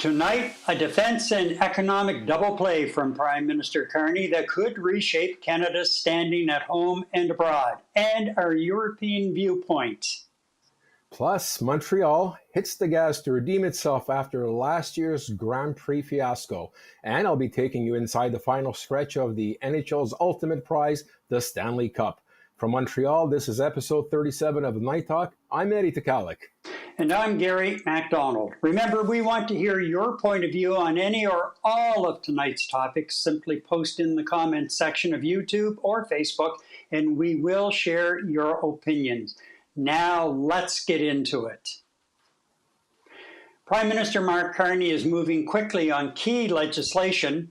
Tonight, a defense and economic double play from Prime Minister Carney that could reshape Canada's standing at home and abroad, and our European viewpoint. Plus, Montreal hits the gas to redeem itself after last year's Grand Prix fiasco. And I'll be taking you inside the final stretch of the NHL's ultimate prize, the Stanley Cup. From Montreal, this is episode 37 of Night Talk. I'm Eddie Tekalik. And I'm Gary MacDonald. Remember, we want to hear your point of view on any or all of tonight's topics. Simply post in the comments section of YouTube or Facebook, and we will share your opinions. Now, let's get into it. Prime Minister Mark Carney is moving quickly on key legislation.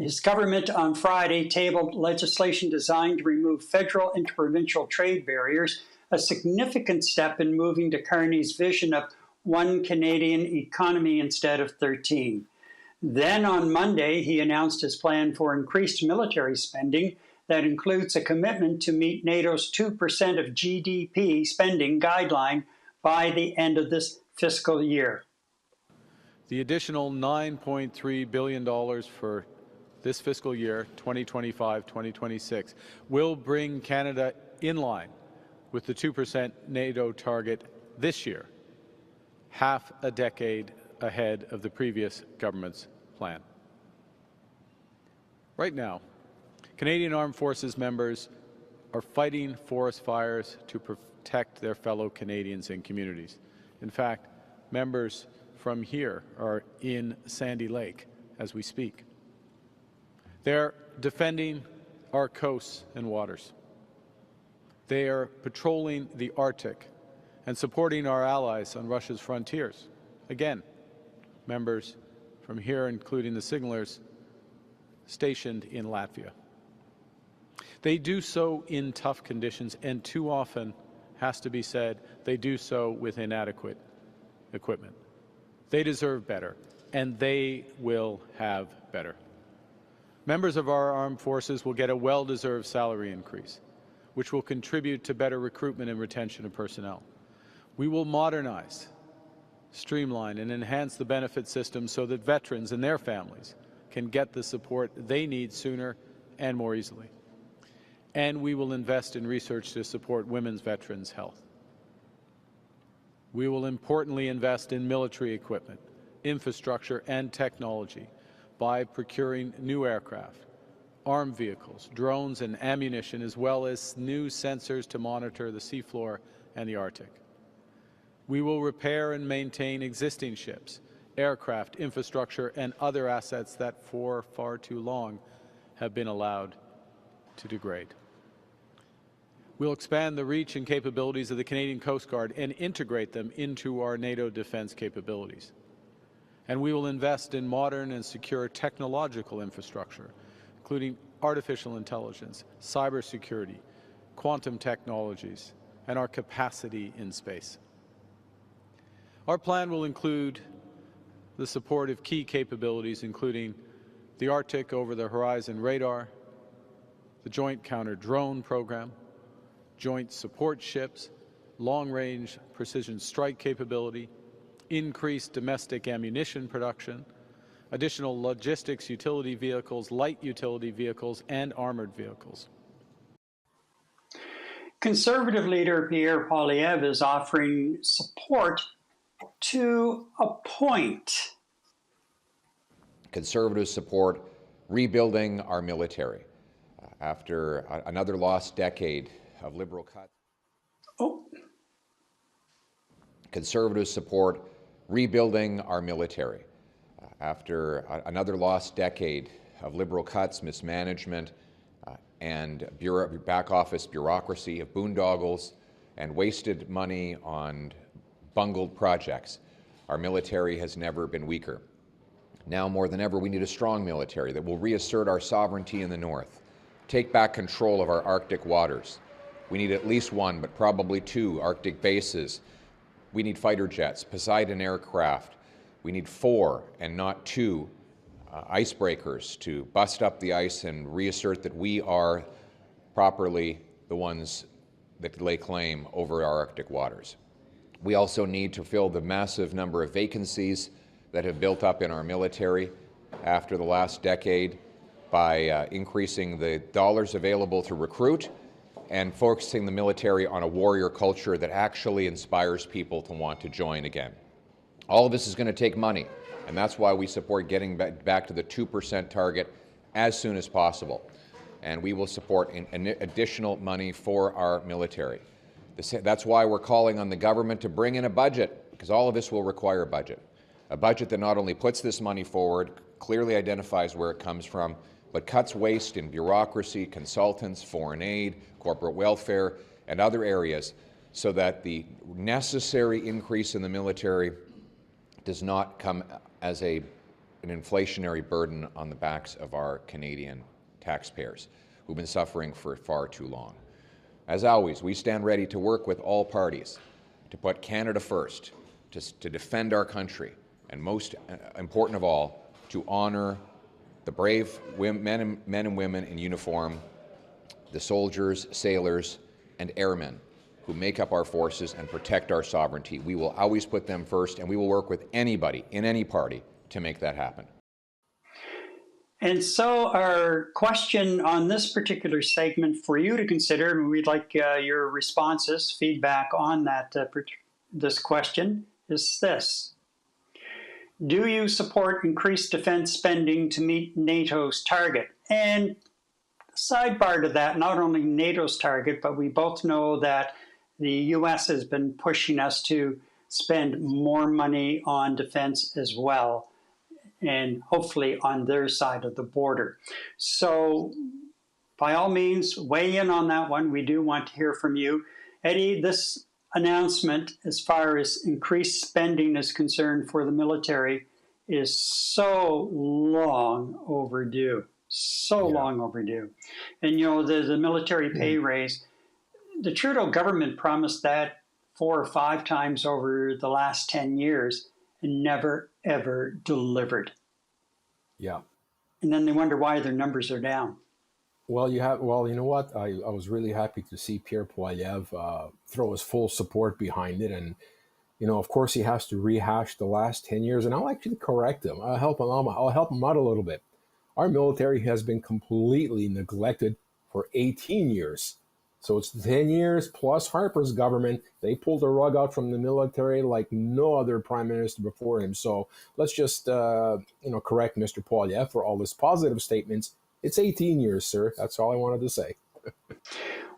His government on Friday tabled legislation designed to remove federal interprovincial trade barriers, a significant step in moving to Carney's vision of one Canadian economy instead of 13. Then on Monday, he announced his plan for increased military spending that includes a commitment to meet NATO's 2% of GDP spending guideline by the end of this fiscal year. The additional $9.3 billion for this fiscal year, 2025-2026, will bring Canada in line with the 2% NATO target this year, half a decade ahead of the previous government's plan. Right now, Canadian Armed Forces members are fighting forest fires to protect their fellow Canadians and communities. In fact, members from here are in Sandy Lake as we speak. They're defending our coasts and waters. They are patrolling the Arctic and supporting our allies on Russia's frontiers. Again, members from here, including the signalers stationed in Latvia. They do so in tough conditions, and too often, has to be said, they do so with inadequate equipment. They deserve better, and they will have better. Members of our armed forces will get a well-deserved salary increase, which will contribute to better recruitment and retention of personnel. We will modernize, streamline, and enhance the benefit system so that veterans and their families can get the support they need sooner and more easily. And we will invest in research to support women's veterans' health. We will importantly invest in military equipment, infrastructure, and technology by procuring new aircraft, armed vehicles, drones, and ammunition, as well as new sensors to monitor the seafloor and the Arctic. We will repair and maintain existing ships, aircraft, infrastructure, and other assets that for far too long have been allowed to degrade. We'll expand the reach and capabilities of the Canadian Coast Guard and integrate them into our NATO defense capabilities. And we will invest in modern and secure technological infrastructure, including artificial intelligence, cybersecurity, quantum technologies, and our capacity in space. Our plan will include the support of key capabilities, including the Arctic over-the-horizon radar, the Joint Counter-Drone Program, joint support ships, long-range precision strike capability, increased domestic ammunition production, additional logistics utility vehicles, light utility vehicles, and armored vehicles. Conservative leader Pierre Poilievre is offering support to a point. Conservatives support rebuilding our military after another lost decade of liberal cuts. Conservatives support rebuilding our military after another lost decade of liberal cuts, mismanagement, and back office bureaucracy, of boondoggles, and wasted money on bungled projects. Our military has never been weaker. Now more than ever, we need a strong military that will reassert our sovereignty in the north, take back control of our Arctic waters. We need at least one, but probably two Arctic bases. We need fighter jets, Poseidon aircraft. We need 4 and not 2 icebreakers to bust up the ice and reassert that we are properly the ones that lay claim over our Arctic waters. We also need to fill the massive number of vacancies that have built up in our military after the last decade by increasing the dollars available to recruit and focusing the military on a warrior culture that actually inspires people to want to join again. All of this is going to take money, and that's why we support getting back to the 2% target as soon as possible. And we will support additional money for our military. That's why we're calling on the government to bring in a budget, because all of this will require a budget that not only puts this money forward, clearly identifies where it comes from, but cuts waste in bureaucracy, consultants, foreign aid, corporate welfare, and other areas so that the necessary increase in the military does not come as an inflationary burden on the backs of our Canadian taxpayers who've been suffering for far too long. As always, we stand ready to work with all parties to put Canada first, to defend our country, and most important of all, to honor the brave men and women in uniform, the soldiers, sailors, and airmen who make up our forces and protect our sovereignty. We will always put them first, and we will work with anybody in any party to make that happen. And so our question on this particular segment for you to consider, and we'd like your responses, feedback on that this question, is this. Do you support increased defense spending to meet NATO's target? And sidebar to that, not only NATO's target, but we both know that the U.S. has been pushing us to spend more money on defense as well, and hopefully on their side of the border. So by all means, weigh in on that one. We do want to hear from you. Eddie, this announcement as far as increased spending is concerned for the military is so long overdue, long overdue. And, you know, the military pay raise, the Trudeau government promised that 4 or 5 times over the last 10 years and never, ever delivered. Yeah. And then they wonder why their numbers are down. Well, you know what? I was really happy to see Pierre Poilievre throw his full support behind it. And, you know, of course, he has to rehash the last 10 years. And I'll actually correct him. I'll help him out a little bit. Our military has been completely neglected for 18 years. So it's 10 years plus Harper's government. They pulled the rug out from the military like no other prime minister before him. So let's just, correct Mr. Poilievre for all his positive statements. It's 18 years, sir. That's all I wanted to say.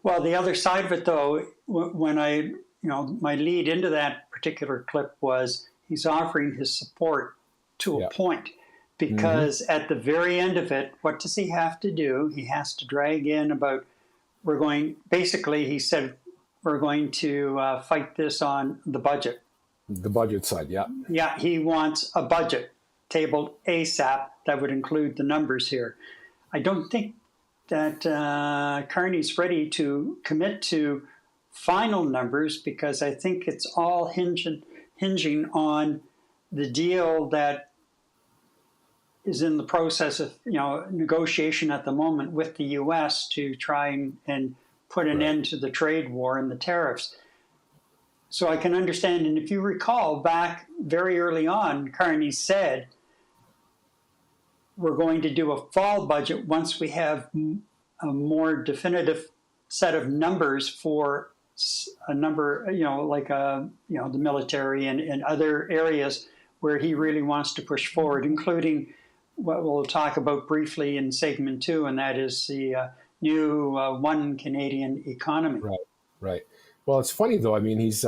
Well, the other side of it, though, when my lead into that particular clip was he's offering his support to a point. Because at the very end of it, what does he have to do? He has to drag in about, he said, we're going to fight this on the budget. The budget side, yeah. Yeah, he wants a budget tabled ASAP that would include the numbers here. I don't think that Carney's ready to commit to final numbers because I think it's all hinging on the deal that is in the process of negotiation at the moment with the U.S. to try and put an end to the trade war and the tariffs. So I can understand, and if you recall back very early on, Carney said, we're going to do a fall budget once we have a more definitive set of numbers for a number, the military and other areas where he really wants to push forward, including what we'll talk about briefly in segment 2, and that is the new one Canadian economy. Right. Well, it's funny though. I mean, he's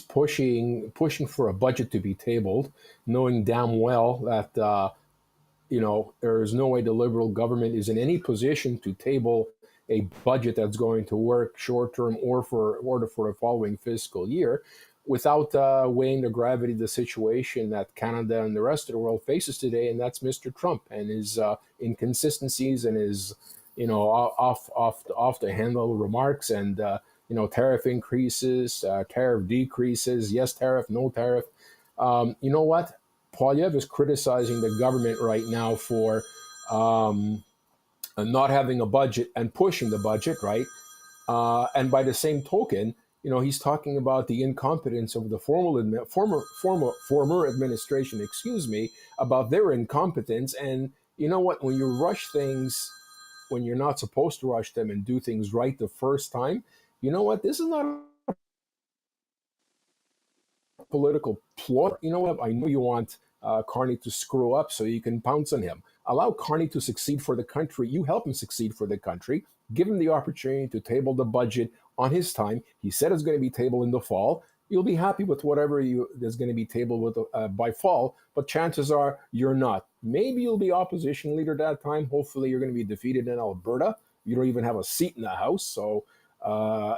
pushing for a budget to be tabled, knowing damn well that there is no way the Liberal government is in any position to table a budget that's going to work short term or for the following fiscal year, without weighing the gravity of the situation that Canada and the rest of the world faces today, and that's Mr. Trump and his inconsistencies and his off the handle remarks and tariff increases, tariff decreases, yes tariff, no tariff. You know what? Poilievre is criticizing the government right now for not having a budget and pushing the budget, right? And by the same token, he's talking about the incompetence of the former administration, about their incompetence. And you know what? When you rush things, when you're not supposed to rush them and do things right the first time, you know what? This is not a political plot. You know what? I know you want Carney to screw up so you can pounce on him. Allow Carney to succeed for the country. You help him succeed for the country. Give him the opportunity to table the budget on his time. He said it's going to be tabled in the fall. You'll be happy with whatever is going to be tabled with by fall, but chances are you're not. Maybe you'll be opposition leader that time. Hopefully you're going to be defeated in Alberta. You don't even have a seat in the House. So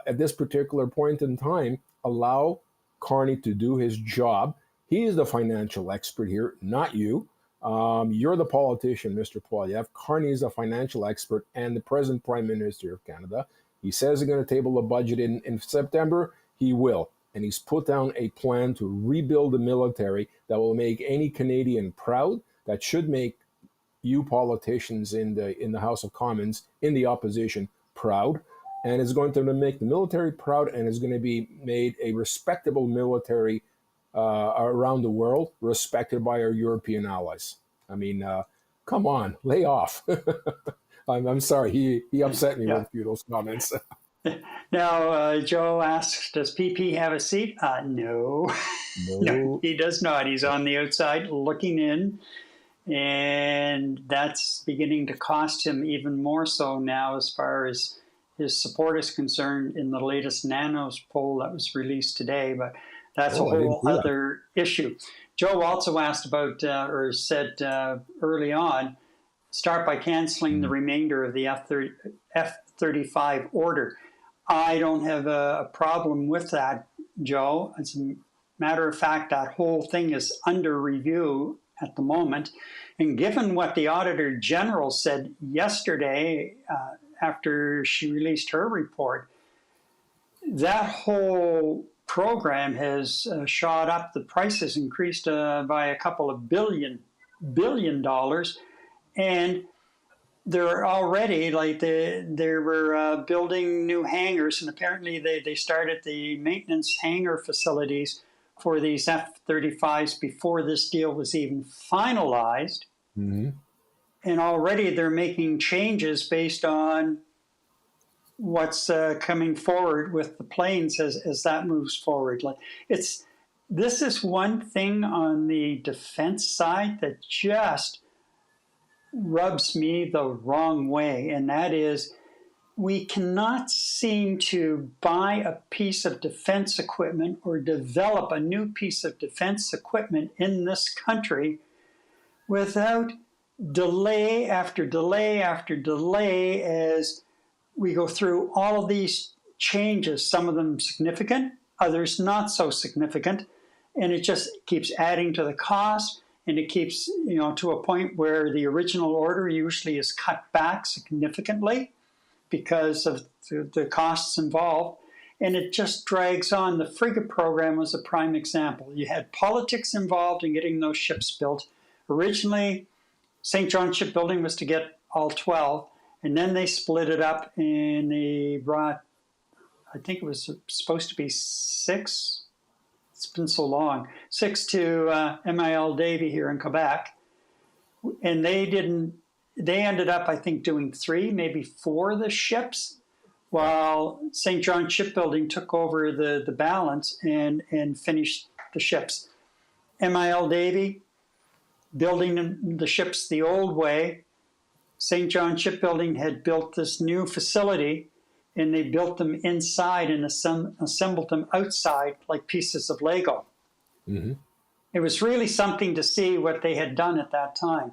at this particular point in time, allow Carney to do his job. He is the financial expert here, not you. You're the politician, Mr. Poilievre. Carney is the financial expert and the present Prime Minister of Canada. He says he's going to table a budget in September. He will. And he's put down a plan to rebuild the military that will make any Canadian proud, that should make you politicians in the House of Commons, in the opposition, proud. And it's going to make the military proud, and it's going to be made a respectable military around the world, respected by our European allies. I mean, come on, lay off. I'm sorry, he upset me with a few of those comments. Now, Joe asks, does PP have a seat? No. No, he does not. He's on the outside looking in, and that's beginning to cost him even more so now as far as his support is concerned in the latest Nanos poll that was released today, but that's a whole other issue. Joe also asked about, or said early on, start by canceling the remainder of the F-35 order. I don't have a problem with that, Joe. As a matter of fact, that whole thing is under review at the moment. And given what the Auditor General said yesterday after she released her report, that whole program has shot up. The price has increased by a couple of billion dollars. And they're already, they were building new hangars, and apparently they started the maintenance hangar facilities for these F-35s before this deal was even finalized. Mm-hmm. And already they're making changes based on what's coming forward with the planes as that moves forward. This is one thing on the defense side that just rubs me the wrong way, and that is we cannot seem to buy a piece of defense equipment or develop a new piece of defense equipment in this country without delay after delay after delay as we go through all of these changes, some of them significant, others not so significant, and it just keeps adding to the cost. And it keeps, to a point where the original order usually is cut back significantly because of the costs involved. And it just drags on. The frigate program was a prime example. You had politics involved in getting those ships built. Originally, St. John Shipbuilding was to get all 12. And then they split it up and they brought, I think it was supposed to be 6. It's been so long. 6 to MIL Davy here in Quebec. And they ended up, I think, doing 3, maybe 4 of the ships, while St. John Shipbuilding took over the balance and finished the ships. MIL Davy, building the ships the old way. St. John Shipbuilding had built this new facility, and they built them inside and assembled them outside like pieces of Lego. Mm-hmm. It was really something to see what they had done at that time.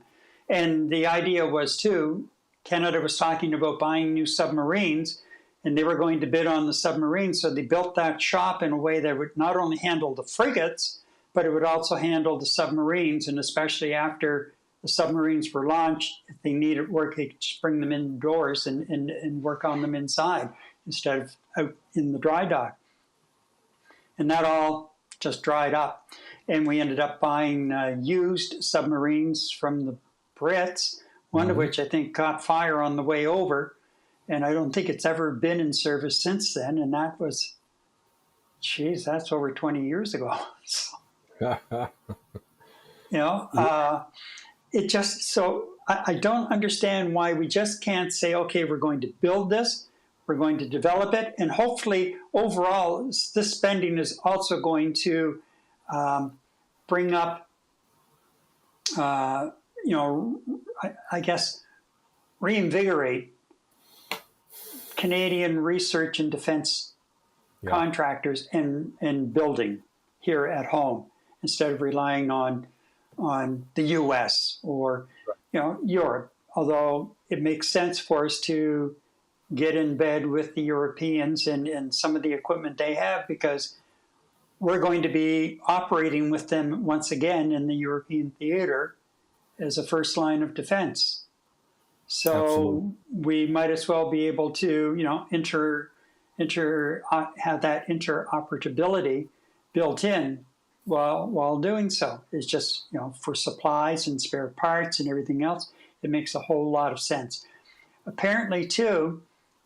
And the idea was, too, Canada was talking about buying new submarines, and they were going to bid on the submarines. So they built that shop in a way that would not only handle the frigates, but it would also handle the submarines. And especially after the submarines were launched, if they needed work, they could just bring them indoors and work on them inside instead of out in the dry dock. And that all just dried up. And we ended up buying used submarines from the Brits, one of which I think caught fire on the way over. And I don't think it's ever been in service since then. And that was geez, that's over 20 years ago. So, it just, so I don't understand why we just can't say, okay, we're going to build this, we're going to develop it, and hopefully overall this spending is also going to bring up, I guess, reinvigorate Canadian research and defense contractors and building here at home, instead of relying on the U.S. or Europe. Although it makes sense for us to get in bed with the Europeans and some of the equipment they have, because we're going to be operating with them once again in the European theater as a first line of defense. So Absolutely. we might as well be able to, have that interoperability built in while doing so. It's just, for supplies and spare parts and everything else, it makes a whole lot of sense. Apparently, too,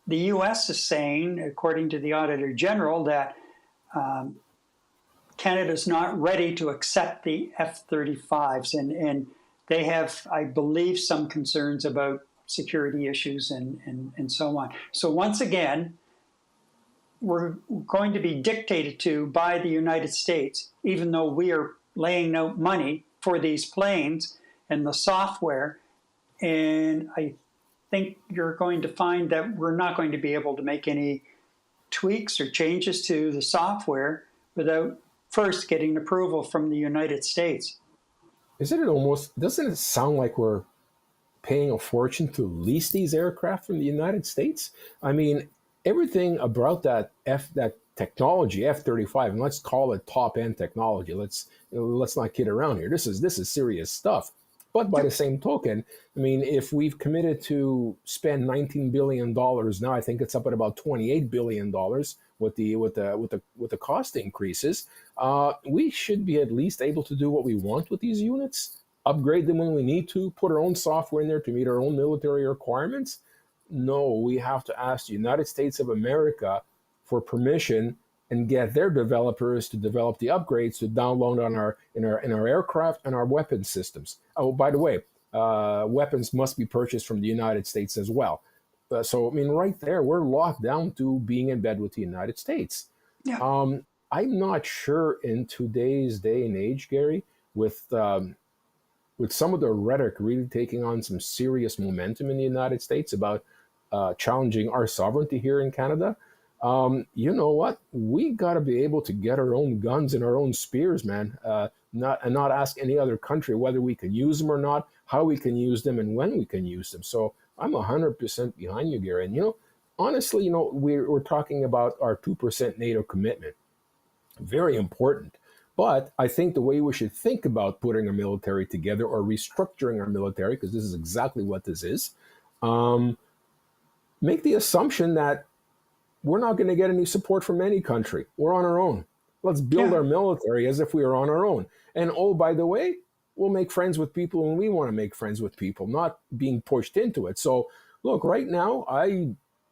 the U.S. is saying, according to the Auditor General, that Canada's not ready to accept the F-35s, and they have, I believe, some concerns about security issues and so on. So once again, we're going to be dictated to by the United States, even though we are laying out money for these planes and the software. And I think you're going to find that we're not going to be able to make any tweaks or changes to the software without first getting approval from the United States. Doesn't it sound like we're paying a fortune to lease these aircraft from the United States? I mean, everything about that technology, F-35, and let's call it top-end technology. Let's not kid around here. This is serious stuff. But by the same token, I mean, if we've committed to spend $19 billion now, I think it's up at about $28 billion with the cost increases. We should be at least able to do what we want with these units, upgrade them when we need to, put our own software in there to meet our own military requirements. No, we have to ask the United States of America for permission and get their developers to develop the upgrades to download in our aircraft and our weapon systems. Oh, by the way, weapons must be purchased from the United States as well. So, I mean, right there, we're locked down to being in bed with the United States. Yeah. I'm not sure in today's day and age, Gary, with some of the rhetoric really taking on some serious momentum in the United States about challenging our sovereignty here in Canada. You know what? We got to be able to get our own guns and our own spears, man. Not ask any other country whether we can use them or not, how we can use them, and when we can use them. So I'm 100% behind you, Gary. And honestly, we're talking about our 2% NATO commitment. Very important. But I think the way we should think about putting our military together or restructuring our military, because this is exactly what this is, make the assumption that we're not going to get any support from any country. We're on our own. Let's build our military as if we were on our own. And oh, by the way, we'll make friends with people when we want to make friends with people, not being pushed into it. So look, right now,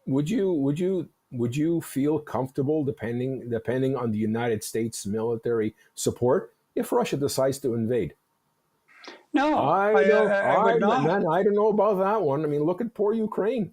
would you feel comfortable, depending on the United States military support, if Russia decides to invade? No, I would not. Man, I don't know about that one. I mean, look at poor Ukraine.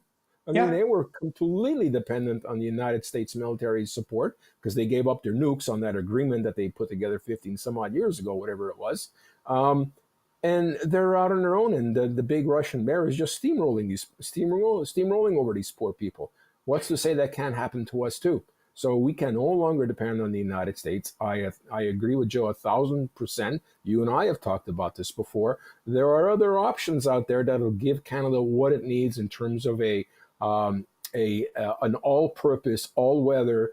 I mean, they were completely dependent on the United States military support because they gave up their nukes on that agreement that they put together 15 some odd years ago, whatever it was. And they're out on their own, and the big Russian bear is just steamrolling over these poor people. What's to say that can't happen to us too? So we can no longer depend on the United States. I agree with Joe 1,000%. You and I have talked about this before. There are other options out there that'll give Canada what it needs in terms of an all-purpose, all-weather,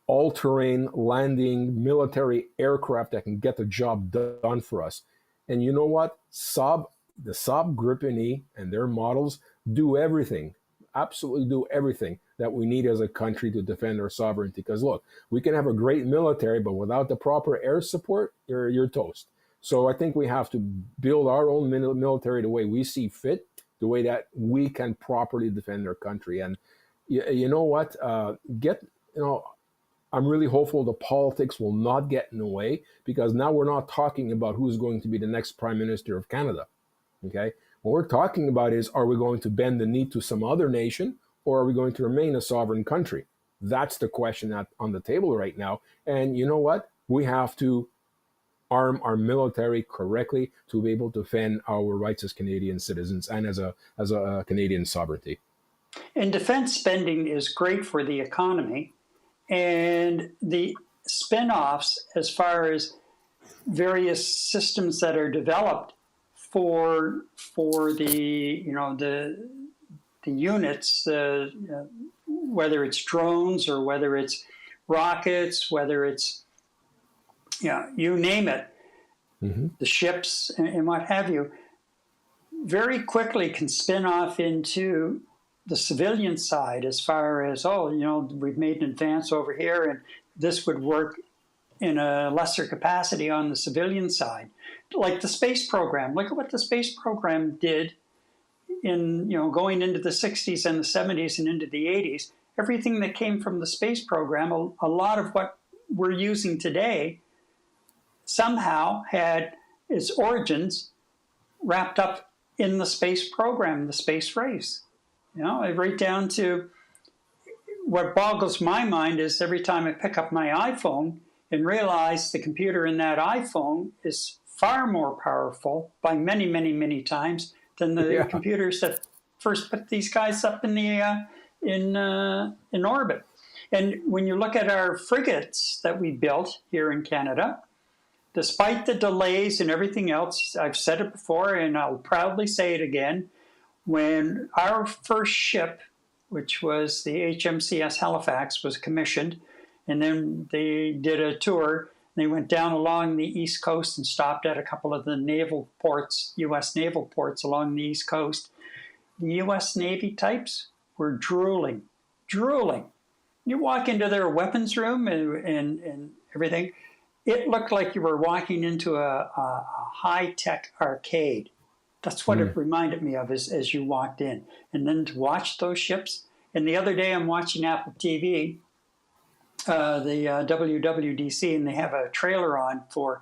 all-terrain landing military aircraft that can get the job done for us. And you know what? The Saab Gripen and their models do everything, absolutely do everything that we need as a country to defend our sovereignty. Because look, we can have a great military, but without the proper air support, you're toast. So I think we have to build our own military the way we see fit, the way that we can properly defend our country. And you know what? I'm really hopeful the politics will not get in the way, because now we're not talking about who's going to be the next Prime Minister of Canada. Okay? What we're talking about is, are we going to bend the knee to some other nation, or are we going to remain a sovereign country? That's the question on the table right now. And you know what? We have to arm our military correctly to be able to defend our rights as Canadian citizens and as a Canadian sovereignty. And defense spending is great for the economy, and the spin-offs as far as various systems that are developed for the the units, whether it's drones or whether it's rockets, whether it's you name it, the ships and what have you, very quickly can spin off into the civilian side as far as, we've made an advance over here and this would work in a lesser capacity on the civilian side. Like the space program. Look at what the space program did in, going into the 60s and the 70s and into the 80s. Everything that came from the space program, a lot of what we're using today somehow had its origins wrapped up in the space program, the space race. Right down to what boggles my mind is every time I pick up my iPhone and realize the computer in that iPhone is far more powerful by many, many, many times than the computers that first put these guys up in the in orbit. And when you look at our frigates that we built here in Canada, despite the delays and everything else, I've said it before and I'll proudly say it again, when our first ship, which was the HMCS Halifax, was commissioned, and then they did a tour. They went down along the East Coast and stopped at a couple of the naval ports, U.S. naval ports along the East Coast. The U.S. Navy types were drooling. You walk into their weapons room and everything, it looked like you were walking into a high-tech arcade. That's what it reminded me of as you walked in. And then to watch those ships. And the other day I'm watching Apple TV, the WWDC, and they have a trailer on for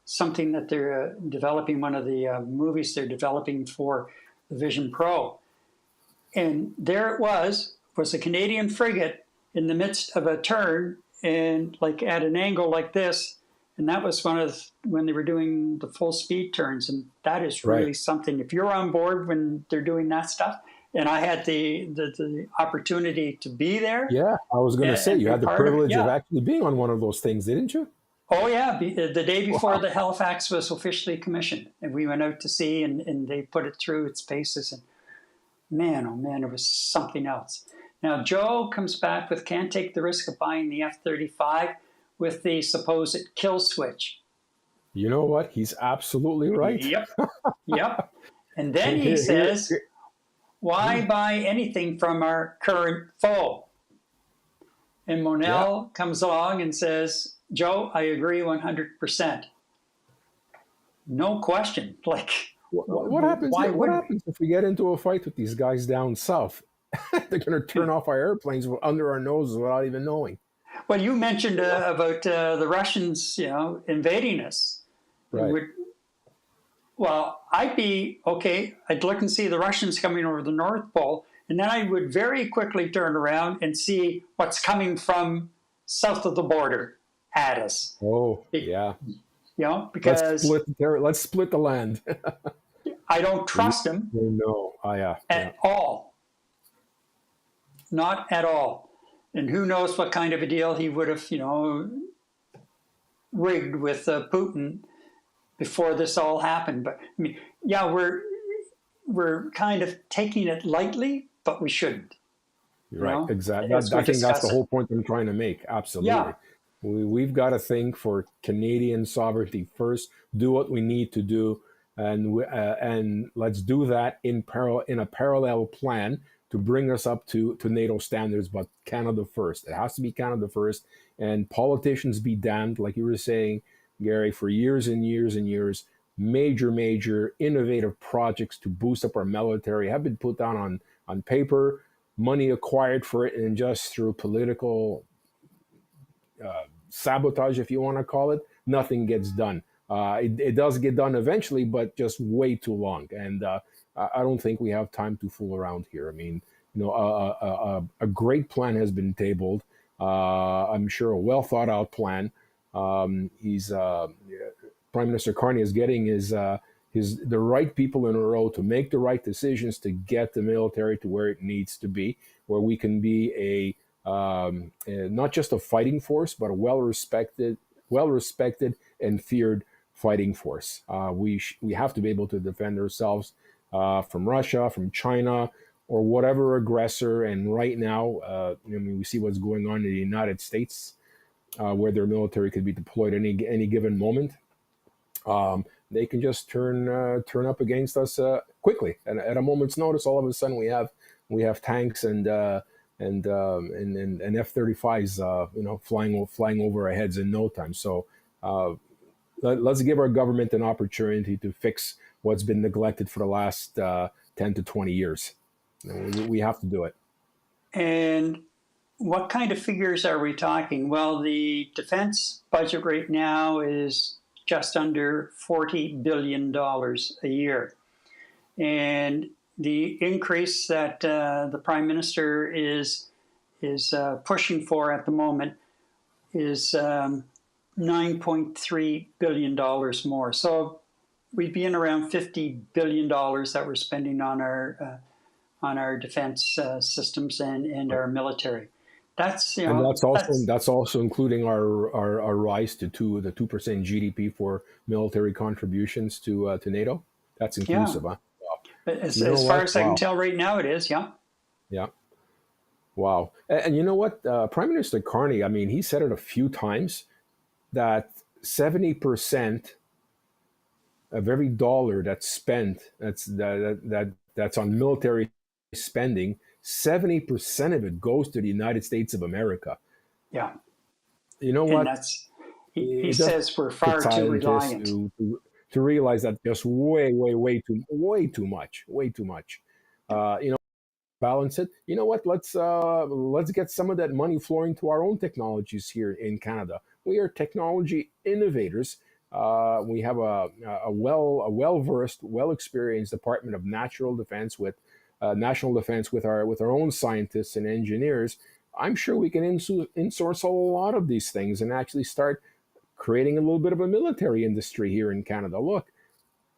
something that they're developing, one of the movies they're developing for the Vision Pro. And there it was a Canadian frigate in the midst of a turn and like at an angle like this. And that was when they were doing the full speed turns. And that is really something. If you're on board when they're doing that stuff, and I had the opportunity to be there. Yeah, I was going to say, you had the privilege of actually being on one of those things, didn't you? Oh, yeah. The day before the Halifax was officially commissioned. And we went out to sea and they put it through its paces. And man, oh man, it was something else. Now, Joe comes back with can't take the risk of buying the F-35 with the supposed kill switch. You know what? He's absolutely right. Yep. And then he says, why buy anything from our current foe? And Monel comes along and says, Joe, I agree 100%. No question. Like, what happens if we get into a fight with these guys down south? They're going to turn off our airplanes under our noses without even knowing. Well, you mentioned about the Russians, invading us. Right. Well, I'd be okay. I'd look and see the Russians coming over the North Pole, and then I would very quickly turn around and see what's coming from south of the border at us. Oh, yeah. Because let's split the land. I don't trust him. No, at all. Not at all. And who knows what kind of a deal he would have, rigged with Putin before this all happened. But I mean, we're kind of taking it lightly, but we shouldn't. Right, exactly. I think that's the whole point I'm trying to make. Absolutely. Yeah. We've got to think for Canadian sovereignty first, do what we need to do, and let's do that in a parallel plan to bring us up to NATO standards, but Canada first. It has to be Canada first, and politicians be damned, like you were saying, Gary, for years and years and years, major innovative projects to boost up our military have been put down on paper, money acquired for it, and just through political sabotage, if you want to call it, nothing gets done. It does get done eventually, but just way too long. And I don't think we have time to fool around here. I mean, a great plan has been tabled. I'm sure a well thought out plan. Prime Minister Carney is getting the right people in a row to make the right decisions to get the military to where it needs to be, where we can be not just a fighting force, but a well respected and feared fighting force. We have to be able to defend ourselves from Russia, from China, or whatever aggressor. And right now, we see what's going on in the United States, where their military could be deployed any given moment. They can just turn up against us quickly, and at a moment's notice, all of a sudden we have tanks and F-35s, flying over our heads in no time. So let's give our government an opportunity to fix what's been neglected for the last 10 to 20 years. We have to do it. And what kind of figures are we talking? Well, the defense budget right now is just under $40 billion a year. And the increase that the Prime Minister is pushing for at the moment is $9.3 billion more. So we'd be in around $50 billion that we're spending on our defense systems and our military. That's also including our rise to the 2% GDP for military contributions to NATO. That's inclusive, huh? Wow. As far as I can tell right now, it is, yeah. Yeah. Wow. And you know what? Prime Minister Carney, I mean, he said it a few times that 70% of every dollar that's spent, that's on military spending, 70% of it goes to the United States of America. Yeah. You know what? He says we're far too reliant. To realize that just way too much. Balance it. You know what? Let's get some of that money flowing to our own technologies here in Canada. We are technology innovators. We have a well-versed, well-experienced Department of National Defense with our own scientists and engineers. I'm sure we can insource a lot of these things and actually start creating a little bit of a military industry here in Canada. Look,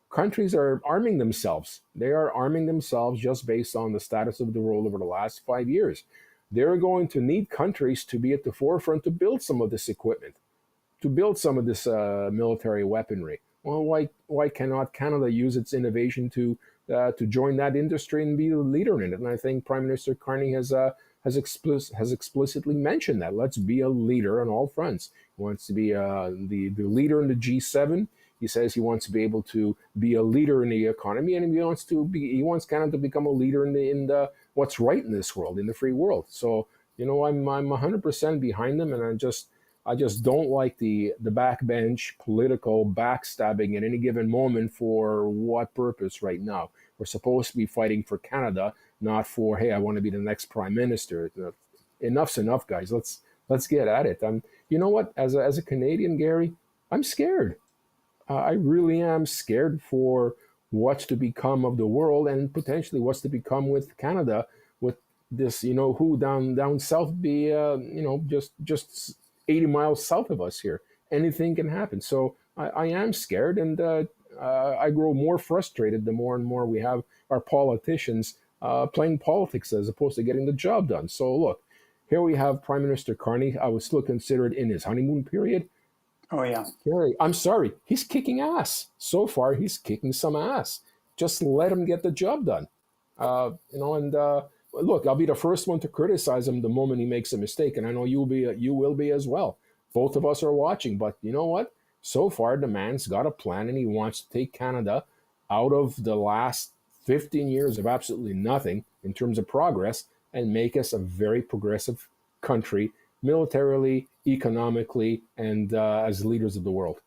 countries are arming themselves. They are arming themselves just based on the status of the world over the last 5 years. They're going to need countries to be at the forefront to build some of this equipment, to build some of this military weaponry. Well, why cannot Canada use its innovation to join that industry and be the leader in it? And I think Prime Minister Carney has explicitly mentioned that. Let's be a leader on all fronts. He wants to be the leader in the G7. He says he wants to be able to be a leader in the economy, and he wants Canada to become a leader in the what's right in this world, in the free world. So I'm 100% behind them, and I just don't like the backbench political backstabbing at any given moment. For what purpose right now? We're supposed to be fighting for Canada, not for, hey, I want to be the next prime minister. Enough's enough, guys. Let's get at it. You know what? As a Canadian, Gary, I'm scared. I really am scared for what's to become of the world and potentially what's to become with Canada, with this, who down south be, just 80 miles south of us here. Anything can happen. So I am scared, and I grow more frustrated the more and more we have our politicians playing politics as opposed to getting the job done. So look, here we have Prime Minister Carney. I would still consider it in his honeymoon period. Oh, yeah. Gary, I'm sorry. He's kicking ass. So far, he's kicking some ass. Just let him get the job done. Look, I'll be the first one to criticize him the moment he makes a mistake, and I know you will be as well. Both of us are watching, but you know what? So far, the man's got a plan, and he wants to take Canada out of the last 15 years of absolutely nothing in terms of progress and make us a very progressive country, militarily, economically, and as leaders of the world.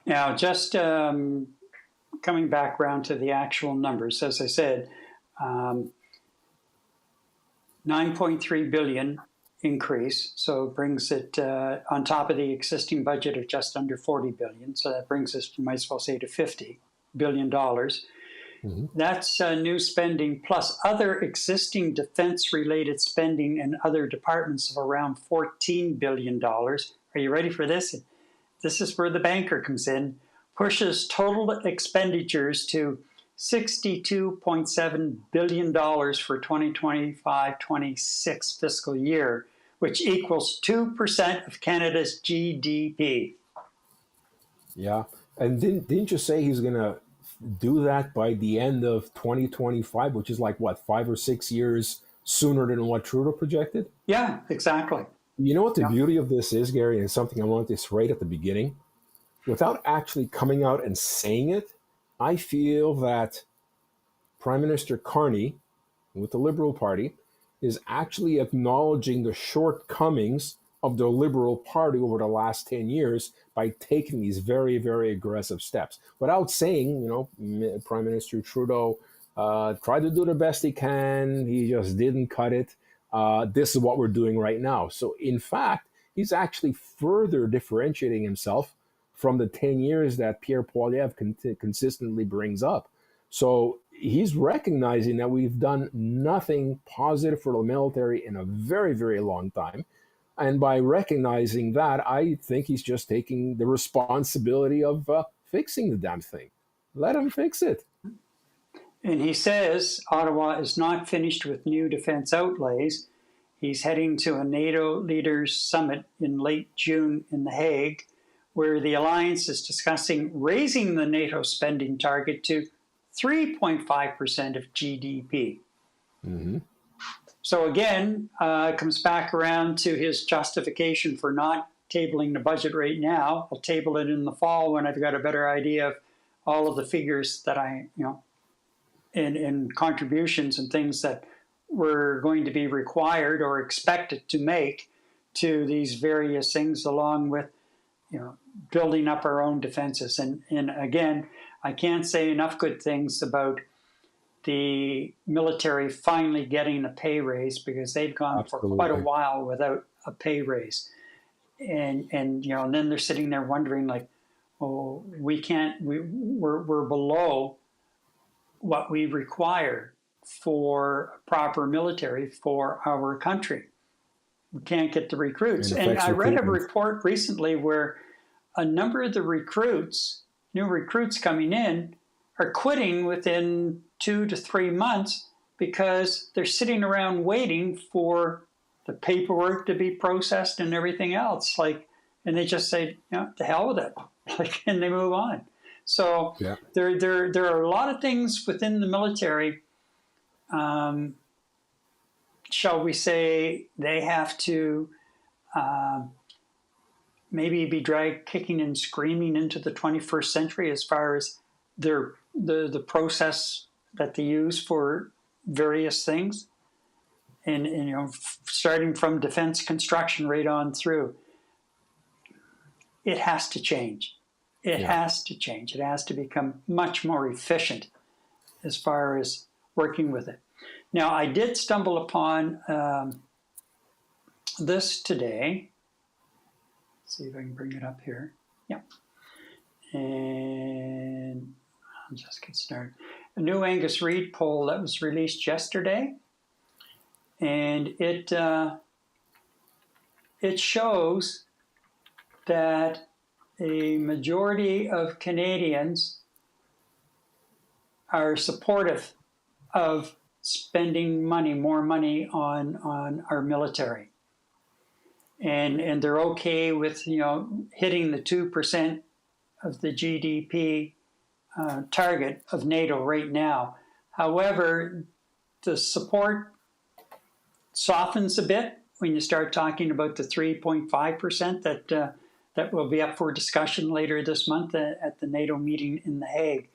Now, just coming back around to the actual numbers, as I said, $9.3 billion increase. So it brings it on top of the existing budget of just under $40 billion. So that brings us, you might as well say, to $50 billion. That's new spending plus other existing defense-related spending in other departments of around $14 billion. Are you ready for this? This is where the banker comes in. Pushes total expenditures to $62.7 billion for 2025-26 fiscal year, which equals 2% of Canada's GDP. Yeah. And didn't you say he's going to do that by the end of 2025, which is like, what, 5 or 6 years sooner than what Trudeau projected? Yeah, exactly. You know what the beauty of this is, Gary, and something I wanted to say right at the beginning? Without actually coming out and saying it, I feel that Prime Minister Carney, with the Liberal Party, is actually acknowledging the shortcomings of the Liberal Party over the last 10 years by taking these very, very aggressive steps. Without saying, Prime Minister Trudeau tried to do the best he can, he just didn't cut it. This is what we're doing right now. So in fact, he's actually further differentiating himself from the 10 years that Pierre Poilievre consistently brings up. So he's recognizing that we've done nothing positive for the military in a very, very long time. And by recognizing that, I think he's just taking the responsibility of fixing the damn thing. Let him fix it. And he says Ottawa is not finished with new defense outlays. He's heading to a NATO leaders summit in late June in The Hague, where the alliance is discussing raising the NATO spending target to 3.5% of GDP. So again, it comes back around to his justification for not tabling the budget right now. I'll table it in the fall when I've got a better idea of all of the figures that in contributions and things that were going to be required or expected to make to these various things, along with, building up our own defenses. And again, I can't say enough good things about the military finally getting a pay raise, because they've gone for quite a while without a pay raise. And then they're sitting there wondering, like, oh, we're below what we require for a proper military for our country. We can't get the recruits. And I read a report recently where a number of the new recruits coming in, are quitting within 2 to 3 months because they're sitting around waiting for the paperwork to be processed and everything else. And they just say, to hell with it, and they move on. So there are a lot of things within the military. Shall we say, they have to maybe be dragged kicking and screaming into the 21st century as far as the process that they use for various things, and starting from defense construction right on through. It has to change. It has to change. It has to become much more efficient as far as working with it. Now, I did stumble upon this today. Let's see if I can bring it up here. Yeah. And I'll just get started. A new Angus Reid poll that was released yesterday. And it shows that a majority of Canadians are supportive of spending more money on our military. And they're okay with, hitting the 2% of the GDP target of NATO right now. However, the support softens a bit when you start talking about the 3.5% that will be up for discussion later this month at the NATO meeting in The Hague.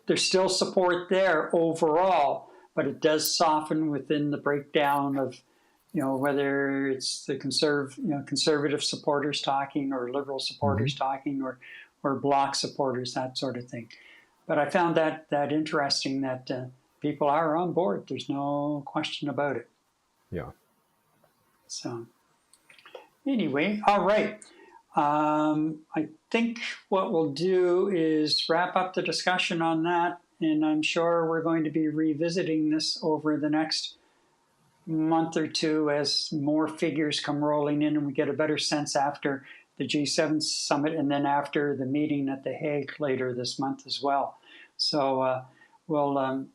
There's still support there overall, but it does soften within the breakdown of, whether it's the conservative supporters talking, or liberal supporters talking, or bloc supporters, that sort of thing. But I found that interesting that people are on board. There's no question about it. Yeah. So, Anyway, all right. I think what we'll do is wrap up the discussion on that, and I'm sure we're going to be revisiting this over the next month or two as more figures come rolling in and we get a better sense after the G7 summit and then after the meeting at The Hague later this month as well. So we'll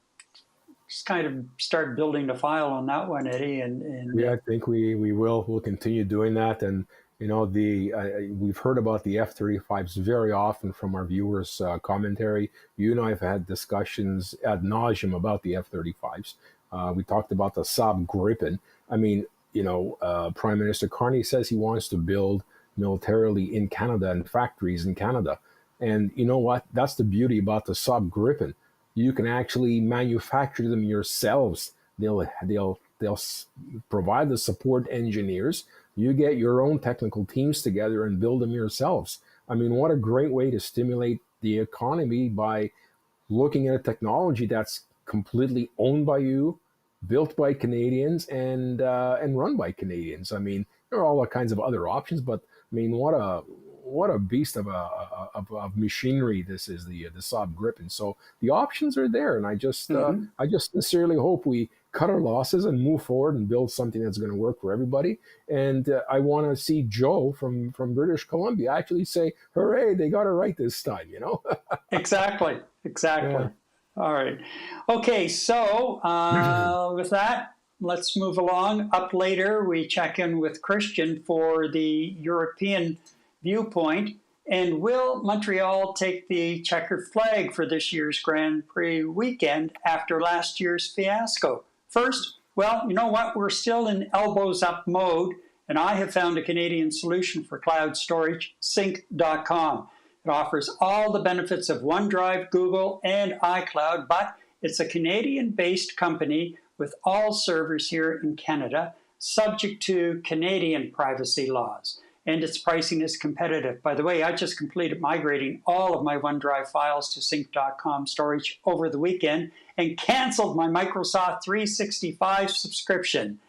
just kind of start building the file on that one, Eddie. Yeah, I think we will. We'll continue doing that. And, you know, we've heard about the F-35s very often from our viewers' commentary. You and I have had discussions ad nauseum about the F-35s. We talked about the Saab Gripen. I mean, you know, Prime Minister Carney says he wants to build militarily in Canada and factories in Canada. And you know what? That's the beauty about the Saab Gripen. You can actually manufacture them yourselves. They'll provide the support engineers. You get your own technical teams together and build them yourselves. I mean, what a great way to stimulate the economy by looking at a technology that's completely owned by you, built by Canadians, and run by Canadians. I mean, there are all kinds of other options, but I mean, what a beast of machinery this is, the Saab Gripen. So the options are there, and I just sincerely hope we cut our losses and move forward and build something that's going to work for everybody. And I want to see Joe from British Columbia actually say, "Hooray! They got it right this time." You know. Exactly. Yeah. All right. Okay. So with that, let's move along. Up later, we check in with Christian for the European viewpoint. And will Montreal take the checkered flag for this year's Grand Prix weekend after last year's fiasco? First, well, you know what? We're still in elbows up mode, and I have found a Canadian solution for cloud storage, sync.com. It offers all the benefits of OneDrive, Google, and iCloud, but it's a Canadian-based company with all servers here in Canada, subject to Canadian privacy laws. And its pricing is competitive. By the way, I just completed migrating all of my OneDrive files to sync.com storage over the weekend and canceled my Microsoft 365 subscription.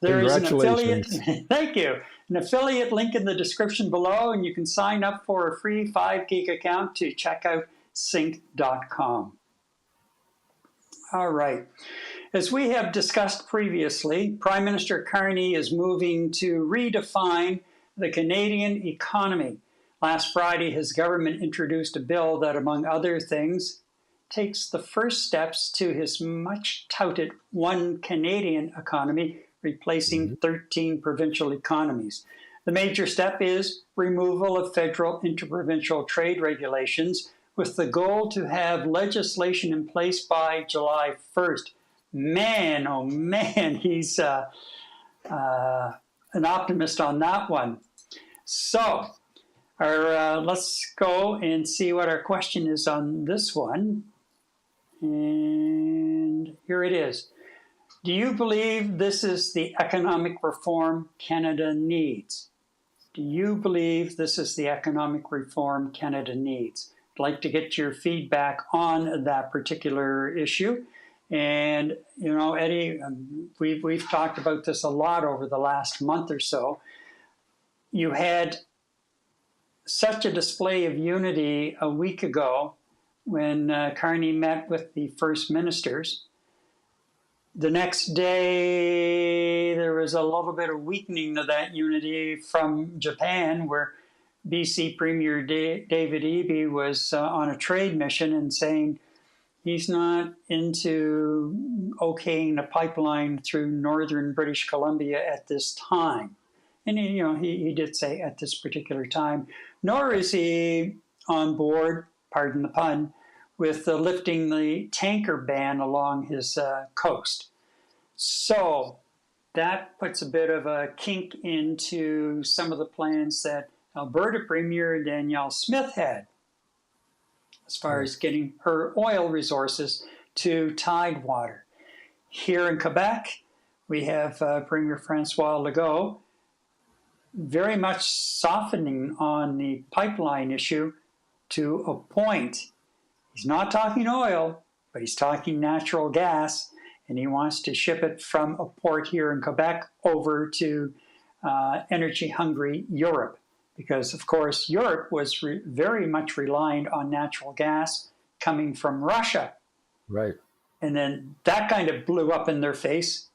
There is an affiliate, thank you, an affiliate link in the description below, and you can sign up for a free 5 gig account to check out sync.com. All right. As we have discussed previously, Prime Minister Carney is moving to redefine the Canadian economy. Last Friday, his government introduced a bill that, among other things, takes the first steps to his much touted one Canadian economy, replacing 13 provincial economies. The major step is removal of federal interprovincial trade regulations with the goal to have legislation in place by July 1st. Man, oh man, he's an optimist on that one. So, let's go and see what our question is on this one. And here it is. Do you believe this is the economic reform Canada needs? Do you believe this is the economic reform Canada needs? I'd like to get your feedback on that particular issue. And, you know, Eddie, we've talked about this a lot over the last month or so. You had such a display of unity a week ago when Carney met with the first ministers. The next day, there was a little bit of weakening of that unity from Japan, where BC Premier David Eby was on a trade mission and saying he's not into okaying a pipeline through northern British Columbia at this time. And he did say at this particular time, nor is he on board, pardon the pun, with lifting the tanker ban along his coast. So that puts a bit of a kink into some of the plans that Alberta Premier Danielle Smith had as far as getting her oil resources to Tidewater. Here in Quebec, we have Premier Francois Legault very much softening on the pipeline issue to a point. He's not talking oil, but he's talking natural gas, and he wants to ship it from a port here in Quebec over to energy-hungry Europe, because, of course, Europe was very much reliant on natural gas coming from Russia. Right. And then that kind of blew up in their face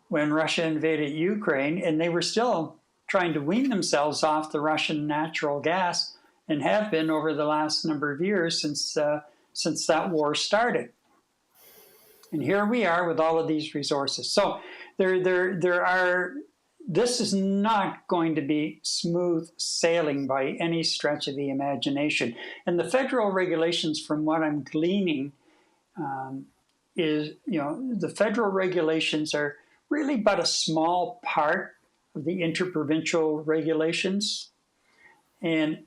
when Russia invaded Ukraine, and they were still trying to wean themselves off the Russian natural gas, and have been over the last number of years since that war started. And here we are with all of these resources. So this is not going to be smooth sailing by any stretch of the imagination. And the federal regulations, from what I'm gleaning, the federal regulations are really but a small part of the interprovincial regulations. And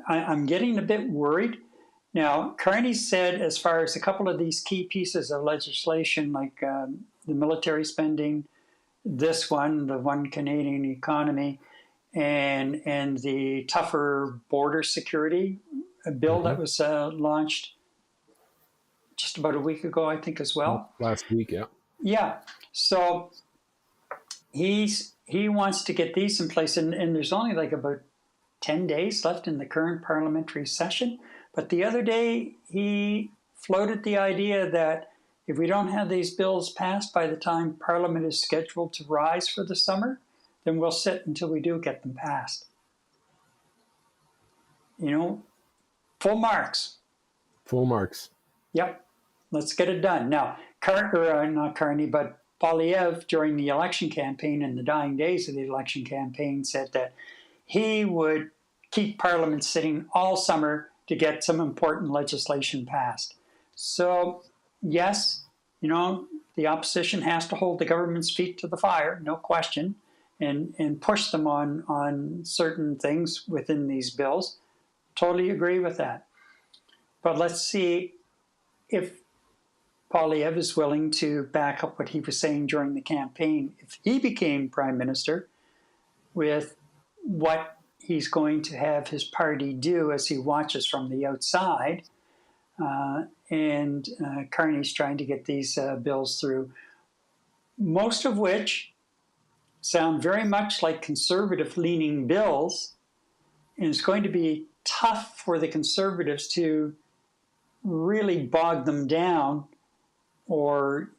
I'm getting a bit worried. Now, Carney said, as far as a couple of these key pieces of legislation, like the military spending, this one, the One Canadian Economy, and the tougher border security bill that was launched just about a week ago, I think, as well. Last week, yeah. Yeah. So he wants to get these in place, and there's only like about 10 days left in the current parliamentary session. But the other day, he floated the idea that if we don't have these bills passed by the time Parliament is scheduled to rise for the summer, then we'll sit until we do get them passed. Full marks. Full marks. Yep. Let's get it done. Now, not Carney, but Poilievre, during the election campaign, in the dying days of the election campaign, said that he would keep Parliament sitting all summer to get some important legislation passed. So, yes, the opposition has to hold the government's feet to the fire, no question, and push them on certain things within these bills. Totally agree with that. But let's see if Poilievre is willing to back up what he was saying during the campaign, if he became Prime Minister, with what he's going to have his party do as he watches from the outside. And Carney's trying to get these bills through, most of which sound very much like conservative-leaning bills. And it's going to be tough for the Conservatives to really bog them down or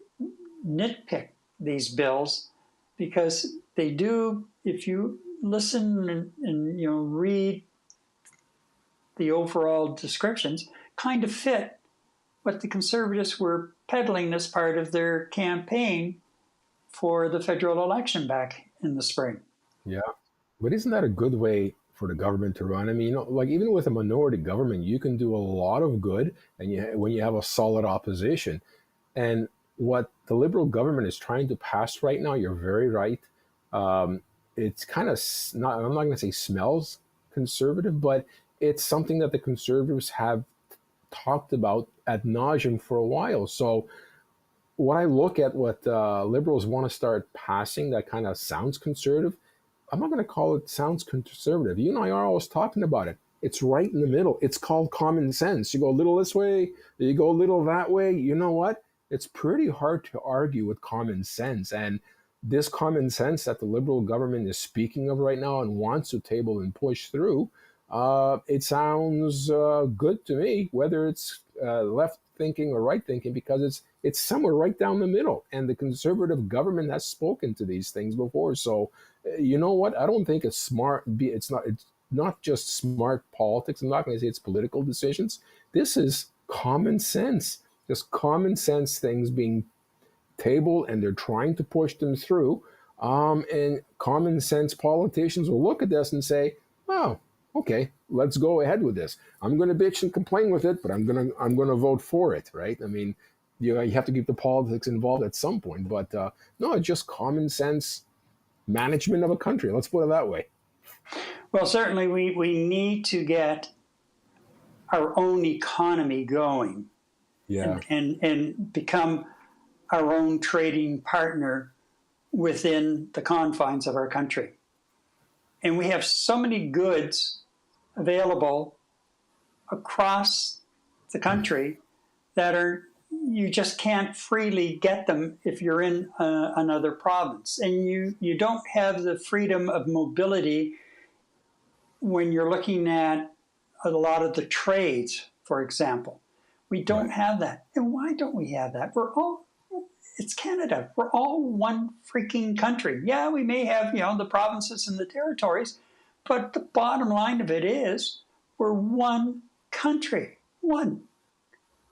nitpick these bills, because they do, if you listen and read the overall descriptions, kind of fit what the Conservatives were peddling as part of their campaign for the federal election back in the spring. Yeah, but isn't that a good way for the government to run? I mean, like, even with a minority government, you can do a lot of good, and when you have a solid opposition. And what the Liberal government is trying to pass right now, you're very right. It's kind of not, I'm not going to say smells conservative, but it's something that the Conservatives have talked about ad nauseum for a while. So when I look at what Liberals want to start passing that kind of sounds conservative, I'm not going to call it sounds conservative. You and I are always talking about it. It's right in the middle. It's called common sense. You go a little this way, you go a little that way. You know what? It's pretty hard to argue with common sense. And this common sense that the Liberal government is speaking of right now and wants to table and push through, it sounds good to me, whether it's left thinking or right thinking, because it's somewhere right down the middle. And the Conservative government has spoken to these things before. So, you know what? I don't think it's smart. It's not just smart politics. I'm not going to say it's political decisions. This is common sense. Just common sense things being tabled, and they're trying to push them through. And common sense politicians will look at this and say, "Oh, okay, let's go ahead with this. I'm going to bitch and complain with it, but I'm going to vote for it." Right? I mean, you have to keep the politics involved at some point. But no, it's just common sense management of a country. Let's put it that way. Well, certainly we need to get our own economy going. Yeah. And become our own trading partner within the confines of our country. And we have so many goods available across the country that are you just can't freely get them if you're in another province. And you don't have the freedom of mobility when you're looking at a lot of the trades, for example. We don't have that. And why don't we have that? It's Canada. We're all one freaking country. Yeah, we may have, the provinces and the territories, but the bottom line of it is we're one country. One.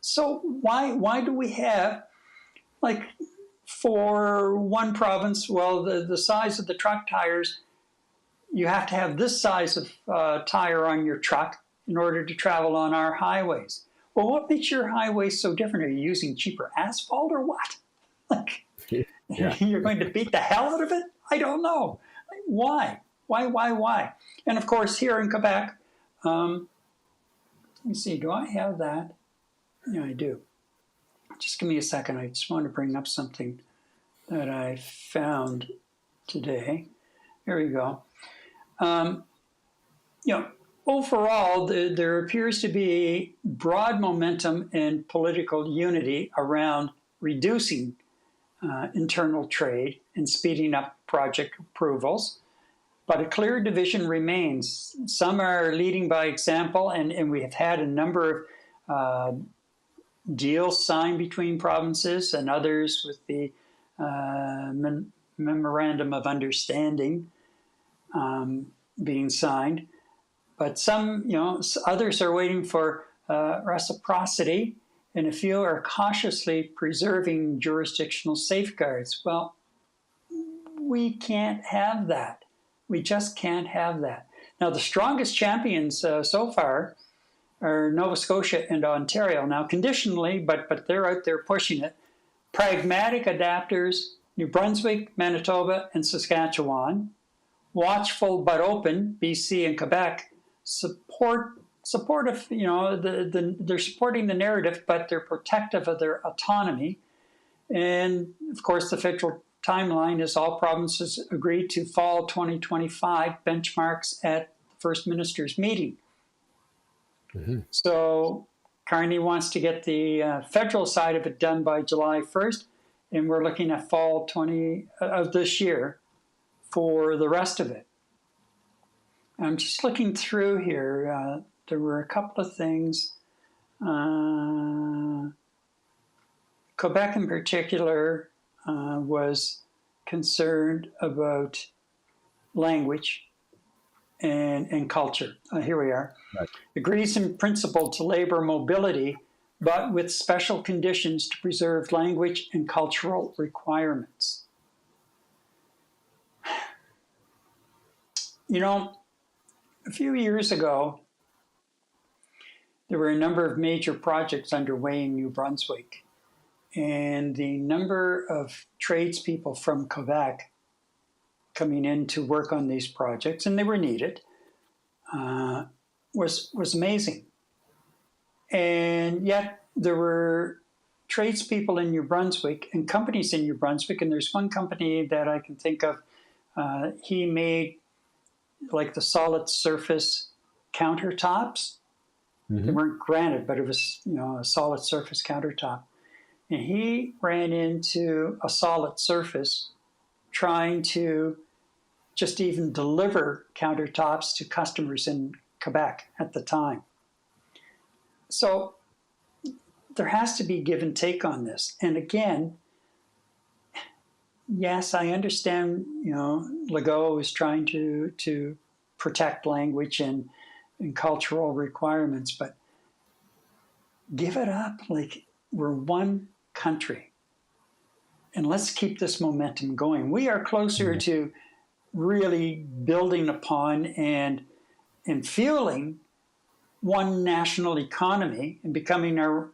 So why do we have, like, for one province, well, the size of the truck tires, you have to have this size of tire on your truck in order to travel on our highways. Well, what makes your highways so different? Are you using cheaper asphalt or what? Like, you're going to beat the hell out of it? I don't know. Why? Why? And of course, here in Quebec, let me see, do I have that? Yeah, I do. Just give me a second. I just want to bring up something that I found today. Here we go. Overall, there appears to be broad momentum and political unity around reducing internal trade and speeding up project approvals. But a clear division remains. Some are leading by example, and we have had a number of deals signed between provinces and others with the Memorandum of Understanding being signed. But some, others are waiting for reciprocity, and a few are cautiously preserving jurisdictional safeguards. Well, we can't have that. We just can't have that. Now, the strongest champions so far are Nova Scotia and Ontario. Now, conditionally, but they're out there pushing it. Pragmatic adapters, New Brunswick, Manitoba, and Saskatchewan. Watchful but open, BC and Quebec. Supportive, they're supporting the narrative, but they're protective of their autonomy. And, of course, the federal timeline is all provinces agreed to fall 2025 benchmarks at the First Minister's meeting. Mm-hmm. So Carney wants to get the federal side of it done by July 1st, and we're looking at fall 20 of this year for the rest of it. I'm just looking through here. There were a couple of things. Quebec in particular was concerned about language and culture. Here we are. Right. Agrees in principle to labor mobility, but with special conditions to preserve language and cultural requirements. A few years ago, there were a number of major projects underway in New Brunswick, and the number of tradespeople from Quebec coming in to work on these projects, and they were needed, was amazing. And yet there were tradespeople in New Brunswick and companies in New Brunswick, and there's one company that I can think of. He made like the solid surface countertops. Mm-hmm. They weren't granite, but it was a solid surface countertop. And he ran into a solid surface trying to just even deliver countertops to customers in Quebec at the time. So there has to be give and take on this. And again, yes, I understand, Legault is trying to protect language and cultural requirements, but give it up. Like, we're one country. And let's keep this momentum going. We are closer to really building upon and fueling one national economy and becoming our,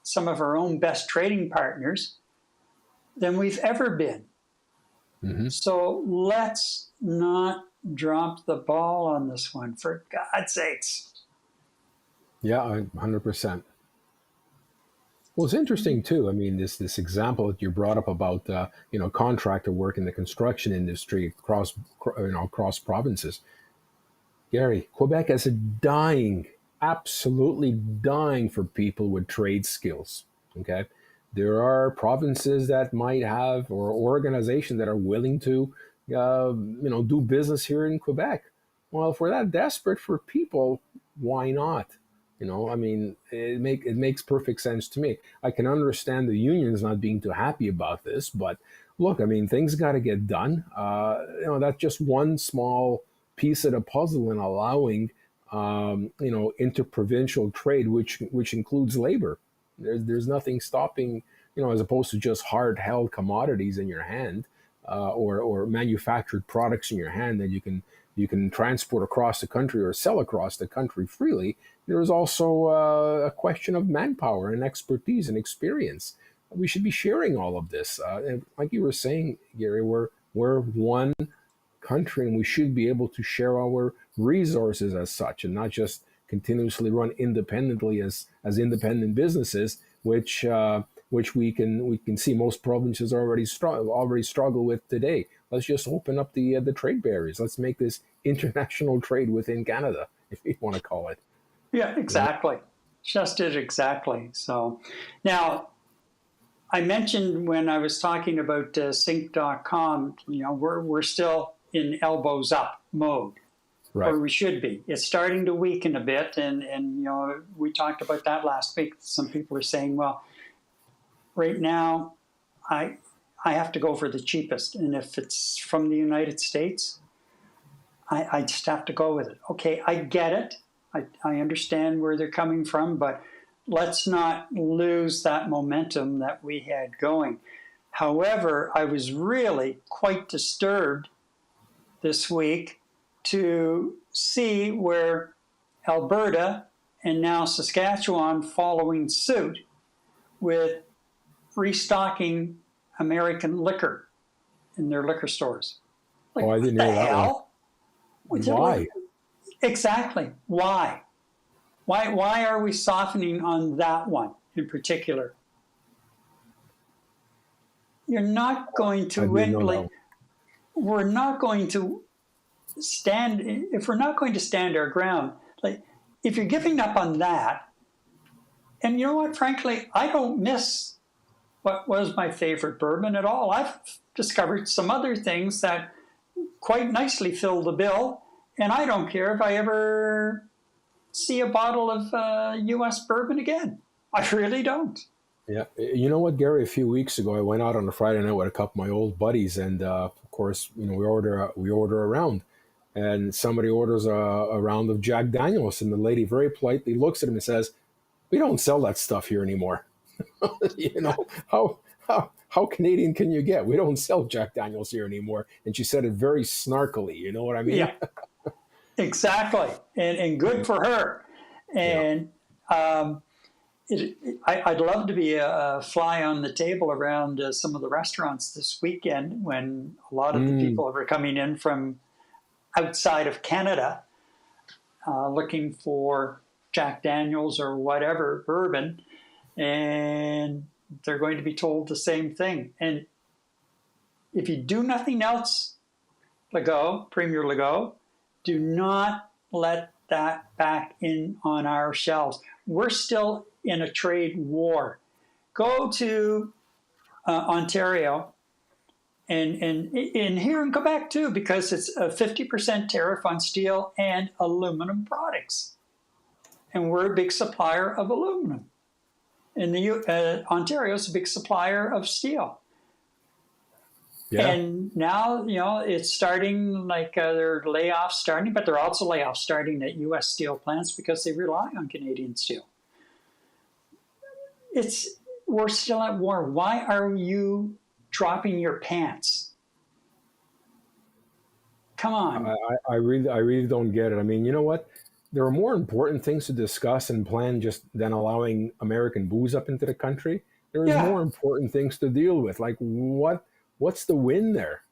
some of our own best trading partners than we've ever been. Mm-hmm. So let's not drop the ball on this one, for God's sakes. Yeah, 100%. Well, it's interesting too. I mean, this example that you brought up about contractor work in the construction industry across provinces. Gary, Quebec is absolutely dying for people with trade skills. Okay. There are provinces that might have, or organizations that are willing to, do business here in Quebec. Well, if we're that desperate for people, why not? I mean, it makes perfect sense to me. I can understand the unions not being too happy about this, but look, I mean, things got to get done. That's just one small piece of the puzzle in allowing, interprovincial trade, which includes labor. There's nothing stopping, as opposed to just hard held commodities in your hand, or manufactured products in your hand that you can transport across the country or sell across the country freely. There is also a question of manpower and expertise and experience. We should be sharing all of this. And like you were saying, Gary, we're one country, and we should be able to share our resources as such, and not just continuously run independently as independent businesses, which we can see most provinces already struggle with today. Let's just open up the trade barriers. Let's make this international trade within Canada, if you want to call it. Yeah, exactly. Just it exactly. So now, I mentioned when I was talking about sync.com, we're still in elbows up mode. Right. Or we should be. It's starting to weaken a bit, and we talked about that last week. Some people are saying, well, right now, I have to go for the cheapest, and if it's from the United States, I just have to go with it. Okay, I get it. I understand where they're coming from, but let's not lose that momentum that we had going. However, I was really quite disturbed this week to see where Alberta and now Saskatchewan following suit with restocking American liquor in their liquor stores. Like, I didn't know that one. Why? Exactly. Why? Why are we softening on that one in particular? You're not going to win. We're not going to stand, if we're not going to stand our ground, like if you're giving up on that, and you know what, frankly, I don't miss what was my favorite bourbon at all. I've discovered some other things that quite nicely fill the bill, and I don't care if I ever see a bottle of U.S. bourbon again. I really don't. Yeah. You know what, Gary, a few weeks ago, I went out on a Friday night with a couple of my old buddies, and of course, we order a round. And somebody orders a round of Jack Daniels, and the lady very politely looks at him and says, "We don't sell that stuff here anymore." How Canadian can you get? We don't sell Jack Daniels here anymore. And she said it very snarkily. You know what I mean? Yeah, exactly. And good for her. And I'd love to be a fly on the table around some of the restaurants this weekend when a lot of the people were coming in from outside of Canada looking for Jack Daniels or whatever bourbon, and they're going to be told the same thing. And if you do nothing else, Premier Legault, do not let that back in on our shelves. We're still in a trade war. Go to Ontario and here in Quebec too, because it's a 50% tariff on steel and aluminum products. And we're a big supplier of aluminum. And Ontario is a big supplier of steel. Yeah. And now, it's starting, there are layoffs starting, but there are also layoffs starting at U.S. steel plants because they rely on Canadian steel. We're still at war. Why are you dropping your pants? Come on. I really don't get it. I mean, you know what? There are more important things to discuss and plan than allowing American booze up into the country. There's more important things to deal with. Like what's the win there?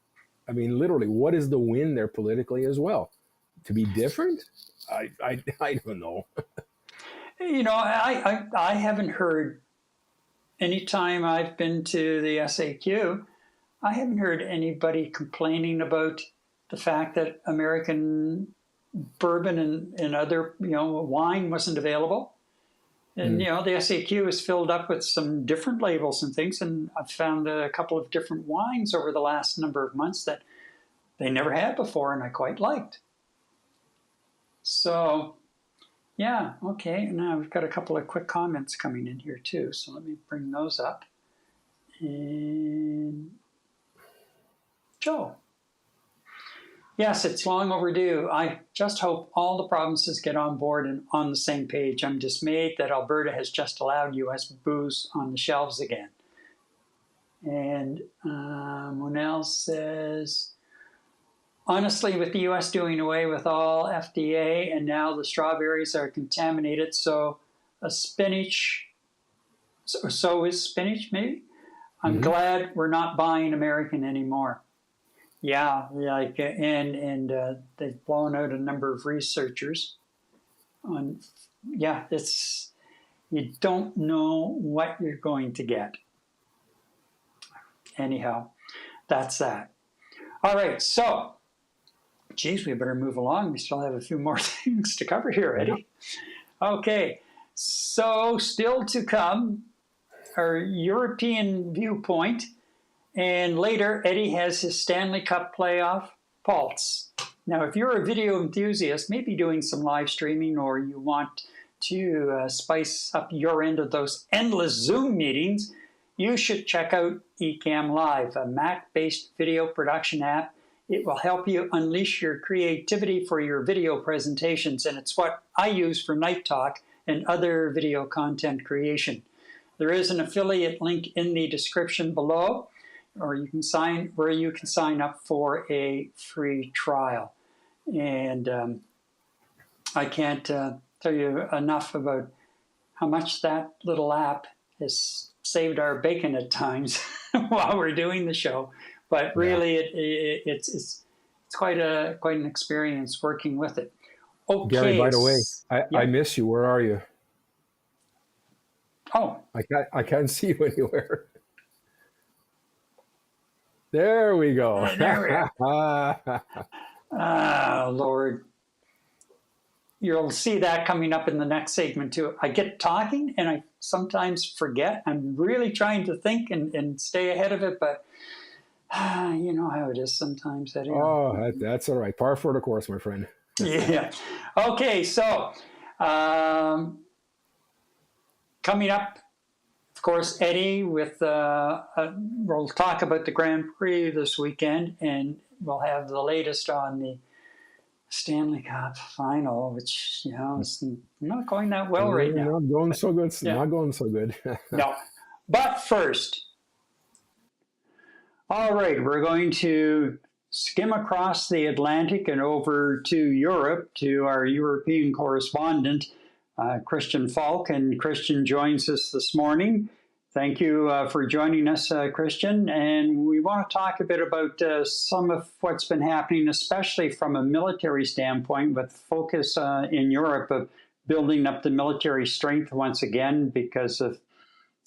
I mean, literally, what is the win there politically as well? To be different? I don't know. I haven't heard, anytime I've been to the SAQ, I haven't heard anybody complaining about the fact that American bourbon and other, wine wasn't available. And, you know, the SAQ is filled up with some different labels and things. And I've found a couple of different wines over the last number of months that they never had before and I quite liked. So, yeah, okay. Now we've got a couple of quick comments coming in here too. So let me bring those up. And Joe. Yes, it's long overdue. I just hope all the provinces get on board and on the same page. I'm dismayed that Alberta has just allowed U.S. booze on the shelves again. And Monel says, honestly, with the U.S. doing away with all FDA and now the strawberries are contaminated, so is spinach maybe? I'm glad we're not buying American anymore. Yeah, like and they've blown out a number of researchers on. Yeah, it's you don't know what you're going to get. Anyhow, that's that. All right, so, geez, we better move along. We still have a few more things to cover here, Eddie. Okay, so still to come, our European viewpoint. And later, Eddie has his Stanley Cup playoff pulse. Now, if you're a video enthusiast, maybe doing some live streaming, or you want to spice up your end of those endless Zoom meetings, you should check out Ecamm Live, a Mac-based video production app. It will help you unleash your creativity for your video presentations, and it's what I use for Night Talk and other video content creation. There is an affiliate link in the description below, or you can sign up for a free trial. And I can't tell you enough about how much that little app has saved our bacon at times while we're doing the show. But really, it's quite an experience working with it. Okay, Gary, by the way, I miss you. Where are you? Oh, I can't see you anywhere. There we go. There we go. Lord. You'll see that coming up in the next segment too. I get talking and I sometimes forget. I'm really trying to think and stay ahead of it, but you know how it is sometimes. Anyway. Oh, that's all right. Par for the course, my friend. Yeah. Okay, so coming up, of course, Eddie, with we'll talk about the Grand Prix this weekend, and we'll have the latest on the Stanley Cup final, which, you know, is not going that well right now. Not going so good. Not going so good. No. But first, all right, we're going to skim across the Atlantic and over to Europe, to our European correspondent, Christian Falk. And Christian joins us this morning. Thank you for joining us, Christian. And we want to talk a bit about some of what's been happening, especially from a military standpoint, with focus in Europe of building up the military strength once again because of,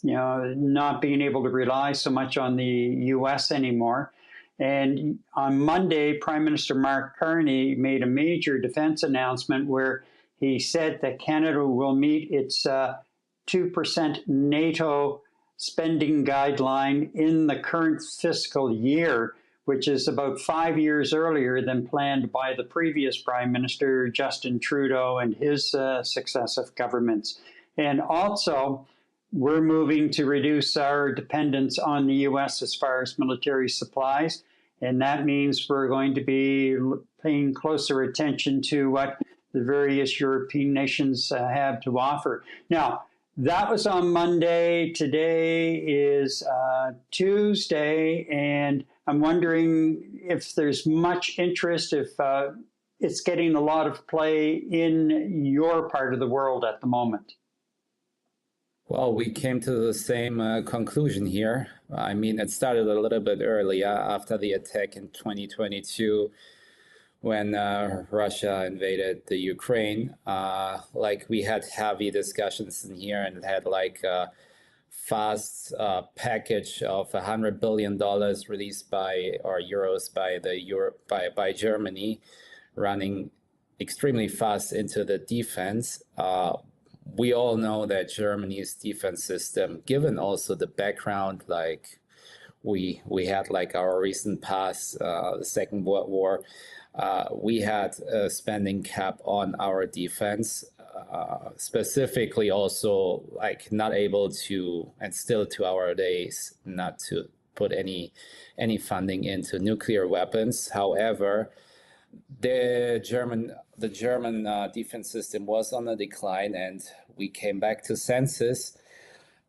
you know, not being able to rely so much on the U.S. anymore. And on Monday, Prime Minister Carney made a major defense announcement where he said that Canada will meet its 2% NATO spending guideline in the current fiscal year, which is about 5 years earlier than planned by the previous Prime Minister, Justin Trudeau, and his successive governments. And also, we're moving to reduce our dependence on the U.S. as far as military supplies. And that means we're going to be paying closer attention to what the various European nations have to offer. Now, that was on Monday. Today is Tuesday, and I'm wondering if there's much interest, if it's getting a lot of play in your part of the world at the moment. Well, we came to the same conclusion here. I mean, it started a little bit earlier after the attack in 2022 when Russia invaded the Ukraine. Like we had heavy discussions in here and had like a fast package of $100 billion released by, or euros by Germany, running extremely fast into the defense. we all know that Germany's defense system, given also the background, like we had like our recent past, the Second World War, we had a spending cap on our defense, specifically also like not able to, and still to our days, not to put any funding into nuclear weapons. However, the German defense system was on a decline, and we came back to census.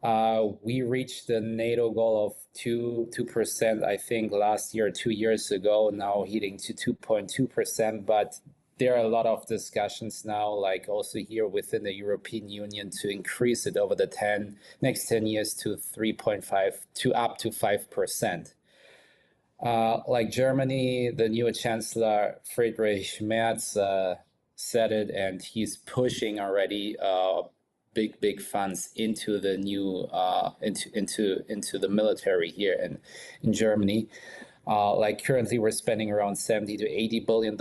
We reached the NATO goal of 2%, I think, last year, 2 years ago, now heading to 2.2%. But there are a lot of discussions now, like also here within the European Union, to increase it over the next 10 years to 3.5 to up to 5%. Like Germany, the new Chancellor Friedrich Merz said it, and he's pushing already big funds into the new into the military here in Germany. Like currently, we're spending around $70 to $80 billion,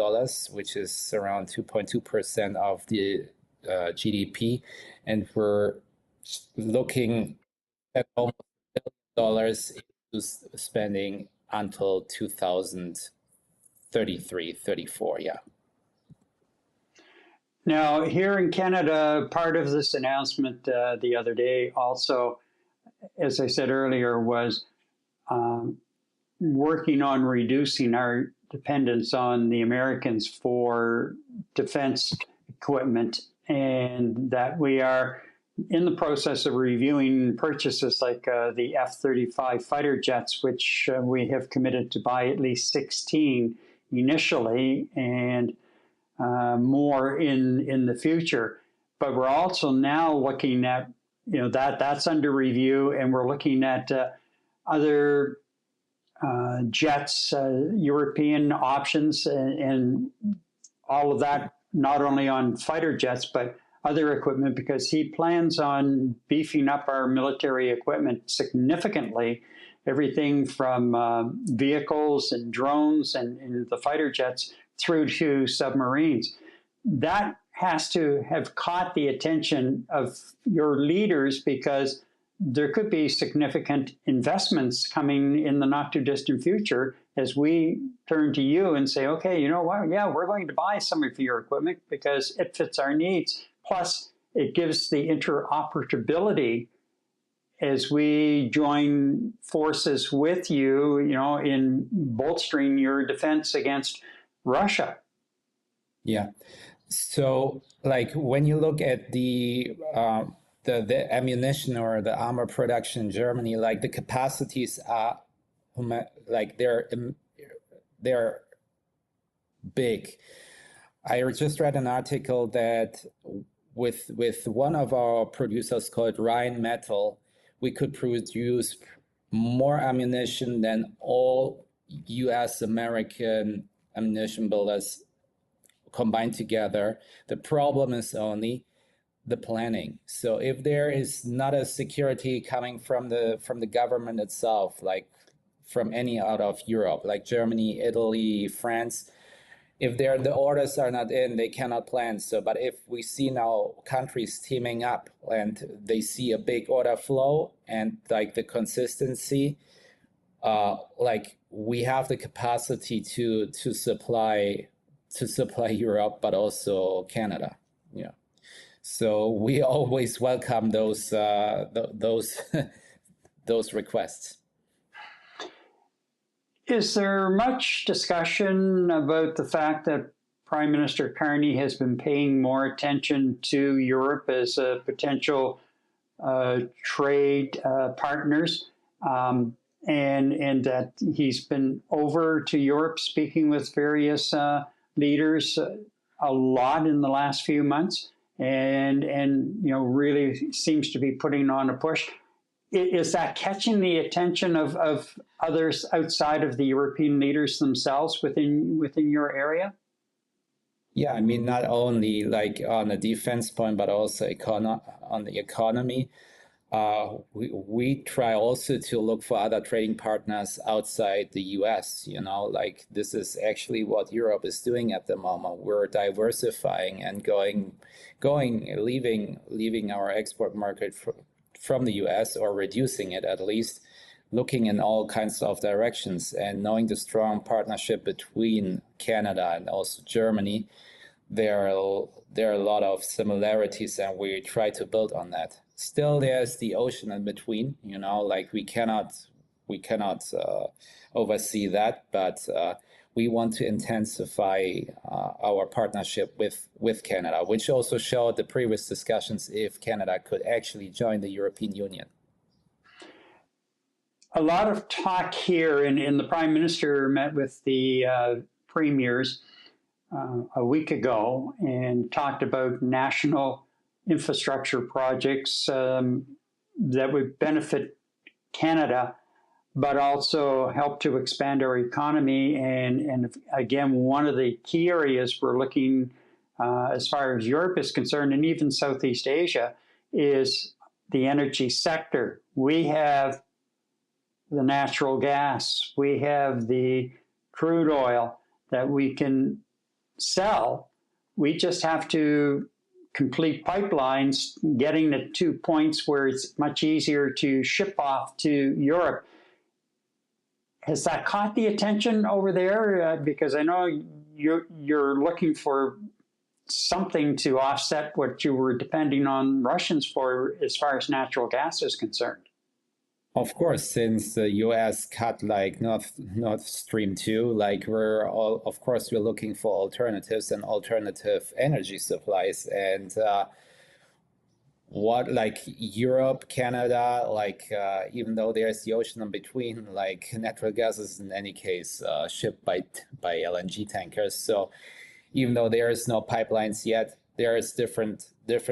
which is around 2.2% of the GDP, and we're looking at almost $1 billion into spending until 2033, 34, yeah. Now, here in Canada, part of this announcement the other day also, as I said earlier, was working on reducing our dependence on the Americans for defense equipment, and that we are in the process of reviewing purchases like the F-35 fighter jets, which we have committed to buy at least 16 initially, and more in the future. But we're also now looking at, that's under review, and we're looking at other jets, European options, and all of that, not only on fighter jets, but other equipment, because he plans on beefing up our military equipment significantly, everything from vehicles and drones and the fighter jets through to submarines. That has to have caught the attention of your leaders, because there could be significant investments coming in the not too distant future as we turn to you and say, okay, you know what? Yeah, we're going to buy some of your equipment because it fits our needs. Plus, it gives the interoperability as we join forces with you, in bolstering your defense against Russia. Yeah. So, like, when you look at the ammunition or the armor production in Germany, like the capacities are, like they're big. I just read an article that with one of our producers called Rheinmetall, we could produce more ammunition than all U.S. American ammunition builders combined together. The problem is only the planning. So if there is not a security coming from the government itself, like from any out of Europe, like Germany, Italy, France, if the orders are not in, they cannot plan. So, but if we see now countries teaming up and they see a big order flow and like the consistency, like we have the capacity to supply Europe, but also Canada. Yeah. So we always welcome those requests. Is there much discussion about the fact that Prime Minister Carney has been paying more attention to Europe as a potential trade partners, and that he's been over to Europe speaking with various leaders a lot in the last few months, and really seems to be putting on a push? Is that catching the attention of others outside of the European leaders themselves within your area? Yeah, I mean, not only like on the defense point, but also on the economy. we try also to look for other trading partners outside the US. Like this is actually what Europe is doing at the moment. We're diversifying and leaving our export market from the US, or reducing it at least, looking in all kinds of directions, and knowing the strong partnership between Canada and also Germany. There are a lot of similarities, and we try to build on that. Still, there's the ocean in between, like we cannot oversee that, but we want to intensify our partnership with Canada, which also showed the previous discussions if Canada could actually join the European Union. A lot of talk here, and the Prime Minister met with the premiers a week ago and talked about national infrastructure projects that would benefit Canada, but also help to expand our economy. And again, one of the key areas we're looking as far as Europe is concerned, and even Southeast Asia, is the energy sector. We have the natural gas, we have the crude oil that we can sell. We just have to complete pipelines, getting it to points where it's much easier to ship off to Europe. Has that caught the attention over there? Because I know you're looking for something to offset what you were depending on Russians for as far as natural gas is concerned. Of course, since the U.S. cut like Nord Stream 2, like we're looking for alternatives and alternative energy supplies. And like Europe, Canada, like even though there's the ocean in between, like natural gas is in any case shipped by LNG tankers. So even though there is no pipelines yet, there is different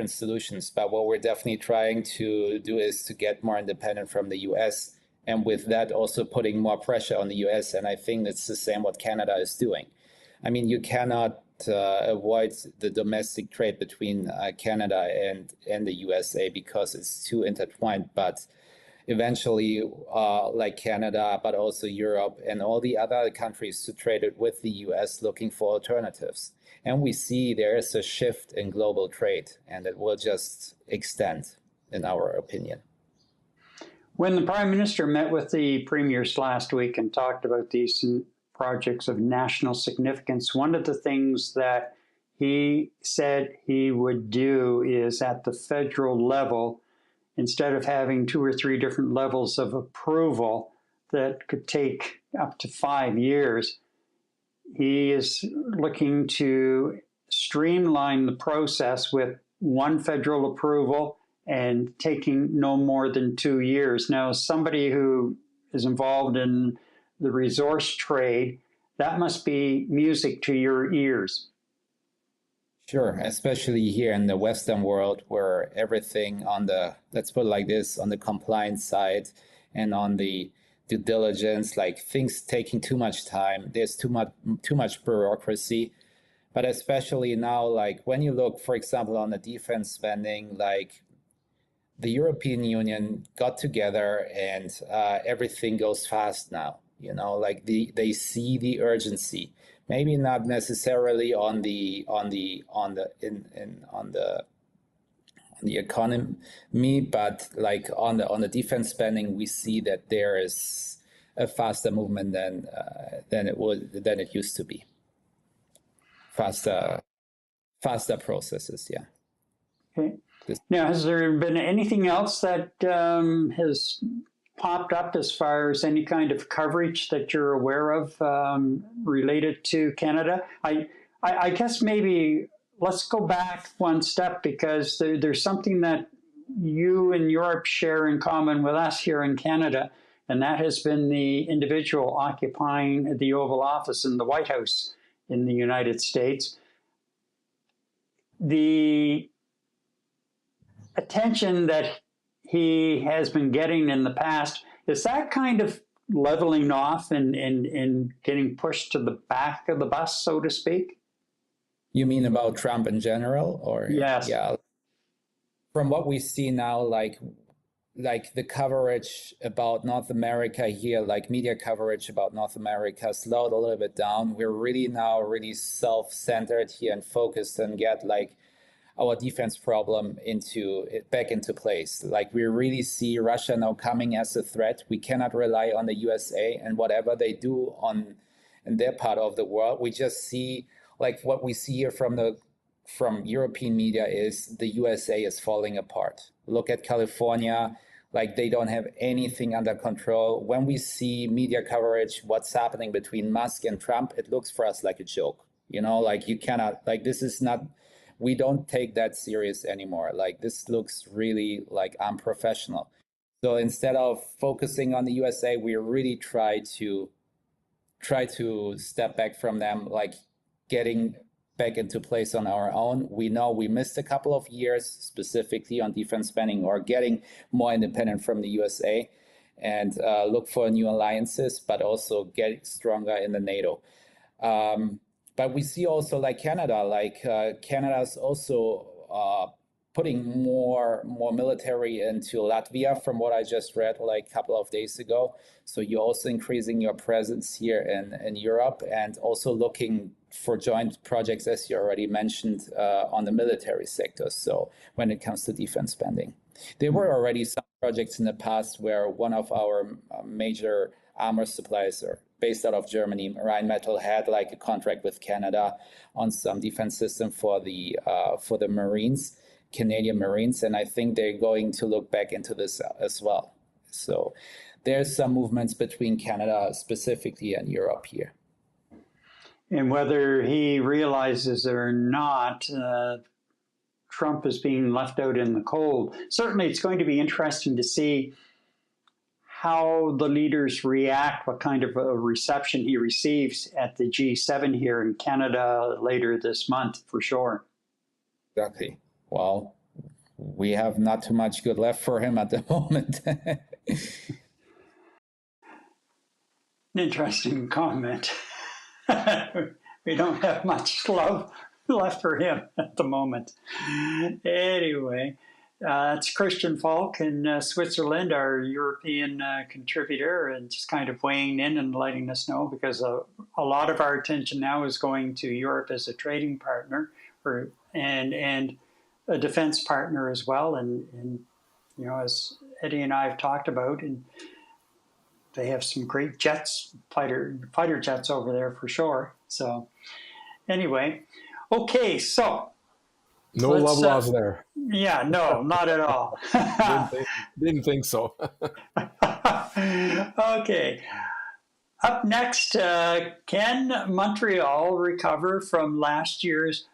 solutions. But what we're definitely trying to do is to get more independent from the US, and with that also putting more pressure on the US. And I think it's the same what Canada is doing. I mean, you cannot avoid the domestic trade between Canada and the USA because it's too intertwined. But eventually, like Canada, but also Europe and all the other countries to trade it with the US, looking for alternatives. And we see there is a shift in global trade, and it will just extend, in our opinion. When the Prime Minister met with the premiers last week and talked about these projects of national significance, one of the things that he said he would do is at the federal level, instead of having 2 or 3 different levels of approval that could take up to 5 years, he is looking to streamline the process with one federal approval and taking no more than 2 years. Now, as somebody who is involved in the resource trade, that must be music to your ears. Sure, especially here in the Western world, where everything on the, let's put it like this, on the compliance side and on the due diligence, like things taking too much time. There's too much bureaucracy. But especially now, like when you look, for example, on the defense spending, like the European Union got together and everything goes fast now. Like they see the urgency. Maybe not necessarily on the economy, but like on the defense spending, we see that there is a faster movement than it used to be. Faster processes, yeah. Okay. Now, has there been anything else that has popped up as far as any kind of coverage that you're aware of related to Canada? I guess maybe let's go back one step, because there's something that you and Europe share in common with us here in Canada, and that has been the individual occupying the Oval Office in the White House in the United States. The attention that he has been getting in the past, is that kind of leveling off and getting pushed to the back of the bus, so to speak? You mean about Trump in general? Or yes. Yeah. From what we see now, like like the coverage about North America here, like media coverage about North America slowed a little bit down. We're really now really self-centered here and focused and get like our defense problem back into place. Like we really see Russia now coming as a threat. We cannot rely on the USA and whatever they do in their part of the world. We just see like what we see here from European media is the USA is falling apart. Look at California, like they don't have anything under control. When we see media coverage, what's happening between Musk and Trump, it looks for us like a joke. Like you cannot, like this is not, we don't take that serious anymore. Like this looks really like unprofessional. So instead of focusing on the USA, we really try to step back from them, like getting back into place on our own. We know we missed a couple of years specifically on defense spending or getting more independent from the USA and look for new alliances, but also get stronger in the NATO. But we see also like Canada, Canada's also putting more military into Latvia from what I just read like a couple of days ago. So you're also increasing your presence here in Europe and also looking for joint projects, as you already mentioned, on the military sector. So when it comes to defense spending, there were already some projects in the past where one of our major armor suppliers are based out of Germany, Rheinmetall, had like a contract with Canada on some defense system for the Marines, Canadian Marines, and I think they're going to look back into this as well. So there's some movements between Canada specifically and Europe here. And whether he realizes it or not, Trump is being left out in the cold. Certainly it's going to be interesting to see how the leaders react, what kind of a reception he receives at the G7 here in Canada later this month, for sure. Exactly. Well, we have not too much good left for him at the moment. An interesting comment. We don't have much love left for him at the moment. Anyway, it's Christian Falk in Switzerland, our European contributor, and just kind of weighing in and letting us know, because a lot of our attention now is going to Europe as a trading partner and a defense partner as well. And as Eddie and I have talked about, and they have some great jets, fighter jets over there for sure. So anyway, okay, so. No love lost there. Yeah, no, not at all. Didn't think so. Okay. Up next, can Montreal recover from last year's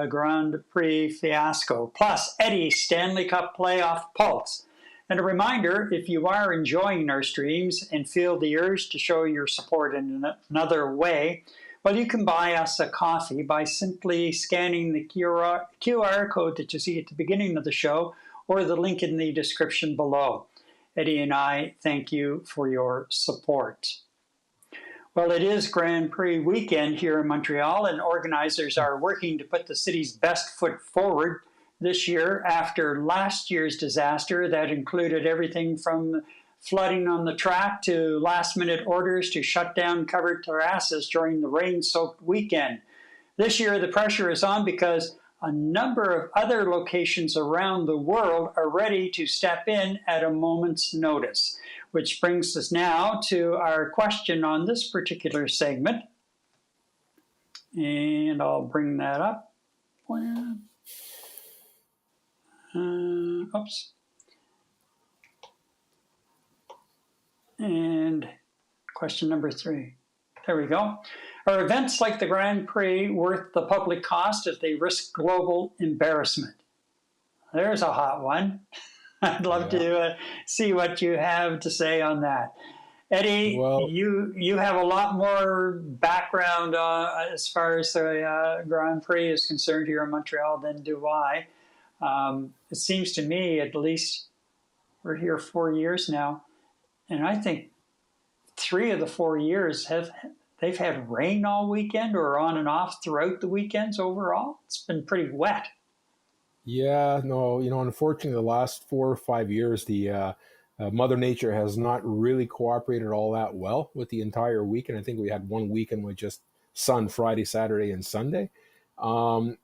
Grand Prix fiasco? Plus, Eddie's Stanley Cup playoff pulse. And a reminder, if you are enjoying our streams and feel the urge to show your support in another way, well, you can buy us a coffee by simply scanning the QR code that you see at the beginning of the show or the link in the description below. Eddie and I thank you for your support. Well, it is Grand Prix weekend here in Montreal, and organizers are working to put the city's best foot forward this year after last year's disaster that included everything from flooding on the track to last-minute orders to shut down covered terraces during the rain-soaked weekend. This year, the pressure is on because a number of other locations around the world are ready to step in at a moment's notice, which brings us now to our question on this particular segment. And I'll bring that up. Oops. And question number 3. There we go. Are events like the Grand Prix worth the public cost if they risk global embarrassment? There's a hot one. I'd love to see what you have to say on that. Eddie, well, you have a lot more background as far as the Grand Prix is concerned here in Montreal than do I. It seems to me, at least, we're here 4 years now. And I think 3 of the 4 years they've had rain all weekend or on and off throughout the weekends overall. It's been pretty wet. Yeah, no, unfortunately, the last 4 or 5 years, the Mother Nature has not really cooperated all that well with the entire weekend. I think we had one weekend with just sun Friday, Saturday, and Sunday. Um,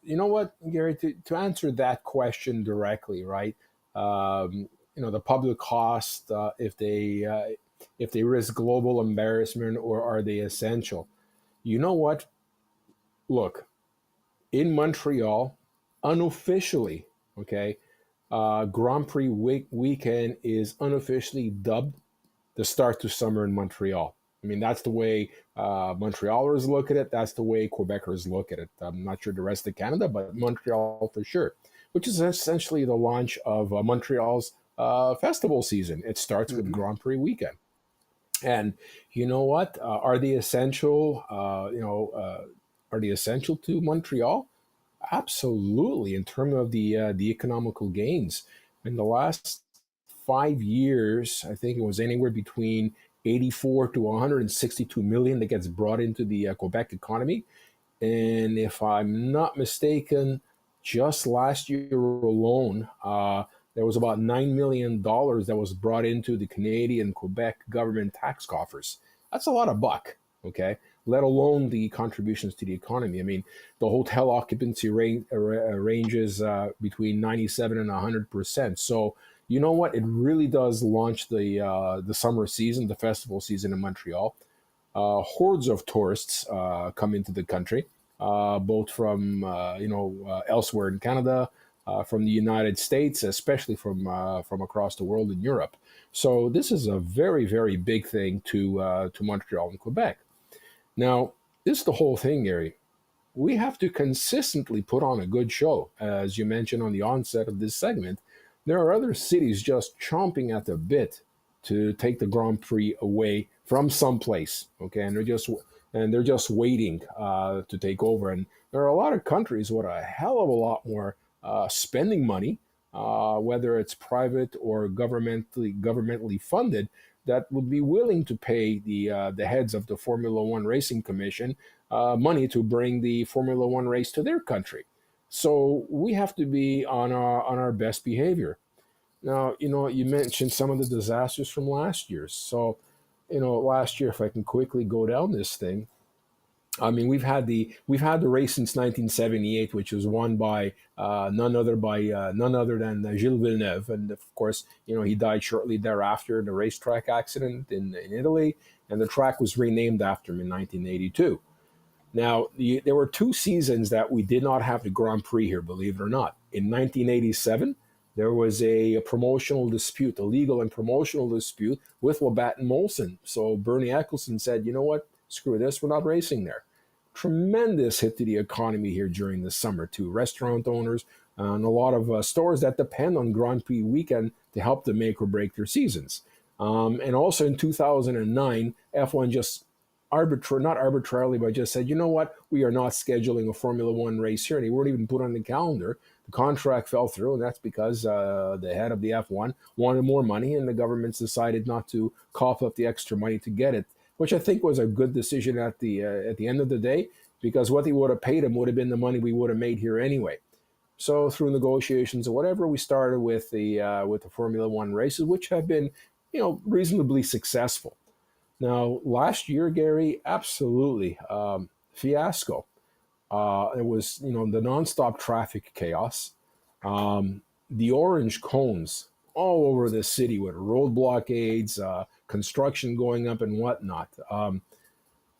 you know what, Gary, to answer that question directly, right? The public cost, if they risk global embarrassment or are they essential? You know what? Look, in Montreal, unofficially, okay, Grand Prix weekend is unofficially dubbed the start to summer in Montreal. I mean, that's the way Montrealers look at it. That's the way Quebecers look at it. I'm not sure the rest of Canada, but Montreal for sure, which is essentially the launch of Montreal's festival season. It starts with Hmm. Grand Prix weekend. And you know what? Are they essential? Are they essential to Montreal? Absolutely, in terms of the economical gains. In the last 5 years, I think it was anywhere between 84 to 162 million that gets brought into the Quebec economy. And if I'm not mistaken, just last year alone, there was about $9 million that was brought into the Canadian Quebec government tax coffers. That's a lot of buck, okay? Let alone the contributions to the economy. I mean, the hotel occupancy rate ranges between 97 and 100%. So you know what? It really does launch the summer season, the festival season in Montreal. Hordes of tourists come into the country, both from elsewhere in Canada, from the United States, especially from across the world in Europe. So this is a very very big thing to Montreal and Quebec. Now this is the whole thing, Gary. We have to consistently put on a good show, as you mentioned on the onset of this segment. There are other cities just chomping at the bit to take the Grand Prix away from someplace. Okay, and they're just waiting to take over. And there are a lot of countries with a hell of a lot more spending money, whether it's private or governmentally funded, that would be willing to pay the heads of the Formula One Racing Commission money to bring the Formula One race to their country. So we have to be on our best behavior. Now, you mentioned some of the disasters from last year. So, last year, if I can quickly go down this thing, I mean, we've had the race since 1978, which was won by none other than Gilles Villeneuve, and of course, he died shortly thereafter in a racetrack accident in Italy, and the track was renamed after him in 1982. Now, there were 2 seasons that we did not have the Grand Prix here, believe it or not. In 1987, there was a promotional dispute, a legal and promotional dispute with Labatt and Molson. So Bernie Ecclestone said, you know what, screw this, we're not racing there. Tremendous hit to the economy here during the summer, to restaurant owners and a lot of stores that depend on Grand Prix weekend to help them make or break their seasons. And also in 2009, F1 just not arbitrarily, but just said, you know what, we are not scheduling a Formula One race here. And they weren't even put on the calendar. The contract fell through, and that's because the head of the F1 wanted more money, and the governments decided not to cough up the extra money to get it, which I think was a good decision at the end of the day, because what they would have paid him would have been the money we would have made here anyway. So through negotiations or whatever, we started with the Formula One races, which have been, reasonably successful. Now, last year, Gary, absolutely fiasco. It was, the nonstop traffic chaos, the orange cones all over the city with road blockades, construction going up and whatnot.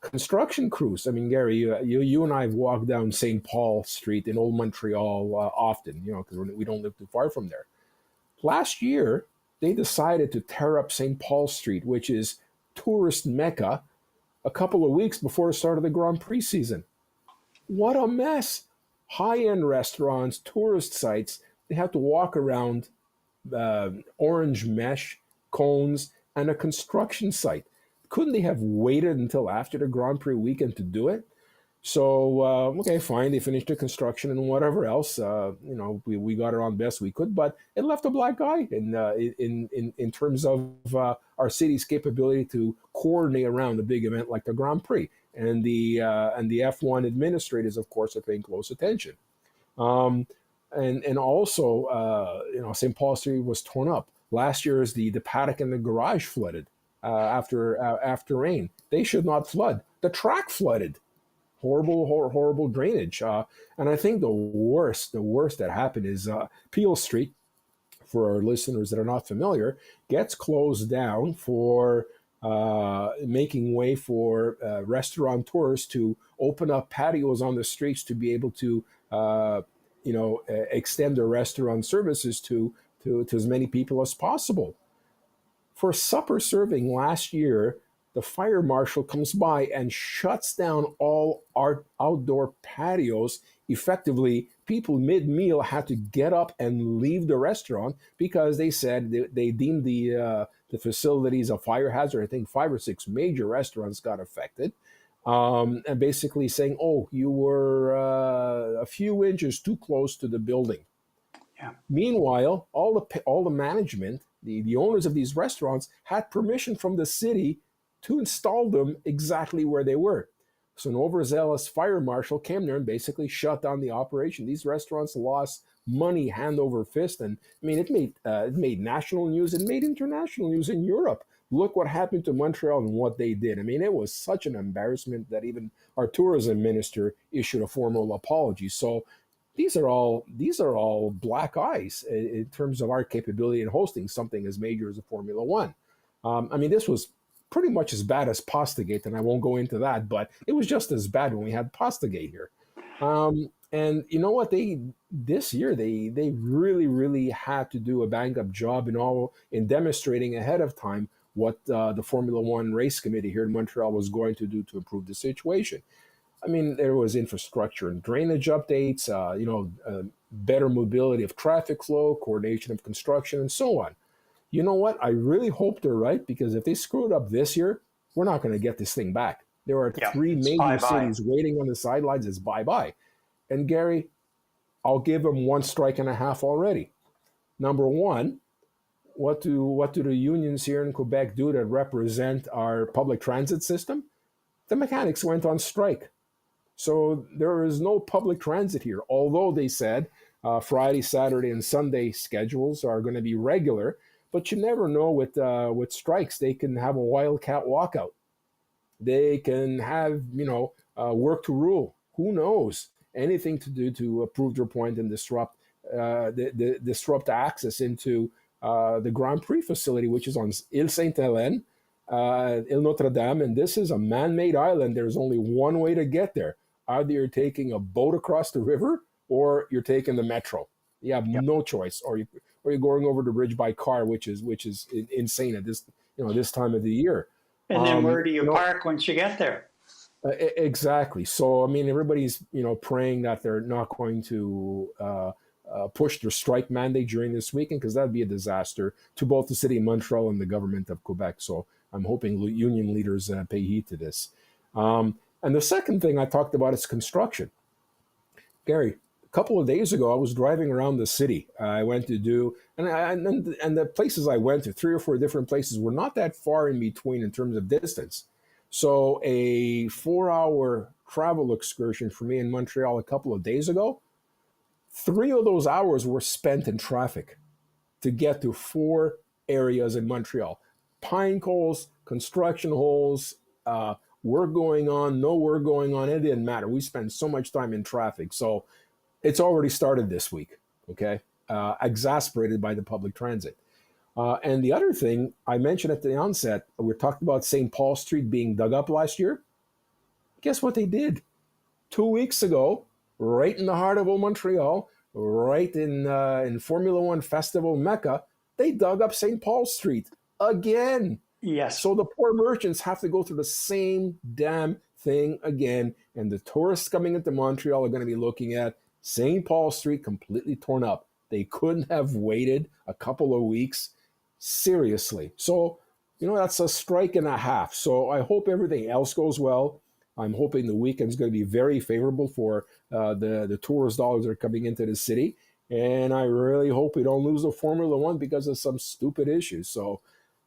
Construction crews. I mean, Gary, you and I have walked down St. Paul Street in Old Montreal often, because we don't live too far from there. Last year, they decided to tear up St. Paul Street, which is tourist mecca, a couple of weeks before the start of the Grand Prix season. What a mess! High-end restaurants, tourist sites, they have to walk around orange mesh, cones, and a construction site. Couldn't they have waited until after the Grand Prix weekend to do it? So, okay, fine. They finished the construction and whatever else. We got it on best we could, but it left a black eye in terms of our city's capability to coordinate around a big event like the Grand Prix. And the F1 administrators, of course, are paying close attention. Um, And also, St. Paul Street was torn up. Last year, the paddock and the garage flooded after rain. They should not flood. The track flooded. Horrible drainage. And I think the worst that happened is Peel Street, for our listeners that are not familiar, gets closed down for making way for restaurateurs to open up patios on the streets to be able to extend their restaurant services to as many people as possible. For supper serving last year, the fire marshal comes by and shuts down all outdoor patios. Effectively, people mid-meal had to get up and leave the restaurant because they said they deemed the facilities a fire hazard. I think 5 or 6 major restaurants got affected. And basically saying, oh, you were a few inches too close to the building. Yeah. Meanwhile, all the management, the owners of these restaurants, had permission from the city to install them exactly where they were. So an overzealous fire marshal came there and basically shut down the operation. These restaurants lost money hand over fist, and I mean it made national news. It made international news in Europe. Look what happened to Montreal and what they did. I mean, it was such an embarrassment that even our tourism minister issued a formal apology. So these are all black eyes in terms of our capability in hosting something as major as a Formula One. I mean, this was pretty much as bad as Pastagate, and I won't go into that, but it was just as bad when we had Pastagate here. And you know what? This year they really had to do a bang-up job in demonstrating ahead of time what the Formula One race committee here in Montreal was going to do to improve the situation. I mean, there was infrastructure and drainage updates, better mobility of traffic flow, coordination of construction, and so on. You know what? I really hope they're right, because if they screw it up this year, we're not going to get this thing back. There are 3 major cities waiting on the sidelines. It's bye-bye. And Gary, I'll give them 1 strike and a half already. Number one, what do the unions here in Quebec do that represent our public transit system? The mechanics went on strike. So there is no public transit here, although they said Friday, Saturday, and Sunday schedules are going to be regular. But you never know with strikes. They can have a wildcat walkout. They can have, work to rule. Who knows? Anything to do to prove their point and disrupt access into the Grand Prix facility, which is on Ile Sainte-Hélène, Ile Notre-Dame. And this is a man-made island. There's only one way to get there. Either you're taking a boat across the river or you're taking the metro. You have no choice. Or you're going over the bridge by car, which is insane at this time of the year. And then where do you park once you get there? Exactly. So I mean, everybody's praying that they're not going to push their strike mandate during this weekend, because that'd be a disaster to both the city of Montreal and the government of Quebec. So I'm hoping union leaders pay heed to this. And the second thing I talked about is construction. Gary, a couple of days ago, I was driving around the city. I went to do, and the places I went to, 3 or 4 different places, were not that far in between in terms of distance. So a 4-hour travel excursion for me in Montreal a couple of days ago, 3 of those hours were spent in traffic to get to 4 areas in Montreal. Pine coals, construction holes, work going on, no work going on. It didn't matter. We spent so much time in traffic. So it's already started this week, okay? Exasperated by the public transit. And the other thing I mentioned at the onset, we talked about St. Paul Street being dug up last year. Guess what they did? 2 weeks ago, right in the heart of Montreal, right in Formula One Festival Mecca, they dug up St. Paul Street again. Yes. So the poor merchants have to go through the same damn thing again. And the tourists coming into Montreal are going to be looking at St. Paul Street completely torn up. They couldn't have waited a couple of weeks. Seriously. So, that's a strike and a half. So I hope everything else goes well. I'm hoping the weekend's going to be very favorable for the tourist dollars that are coming into the city. And I really hope we don't lose the Formula One because of some stupid issues. So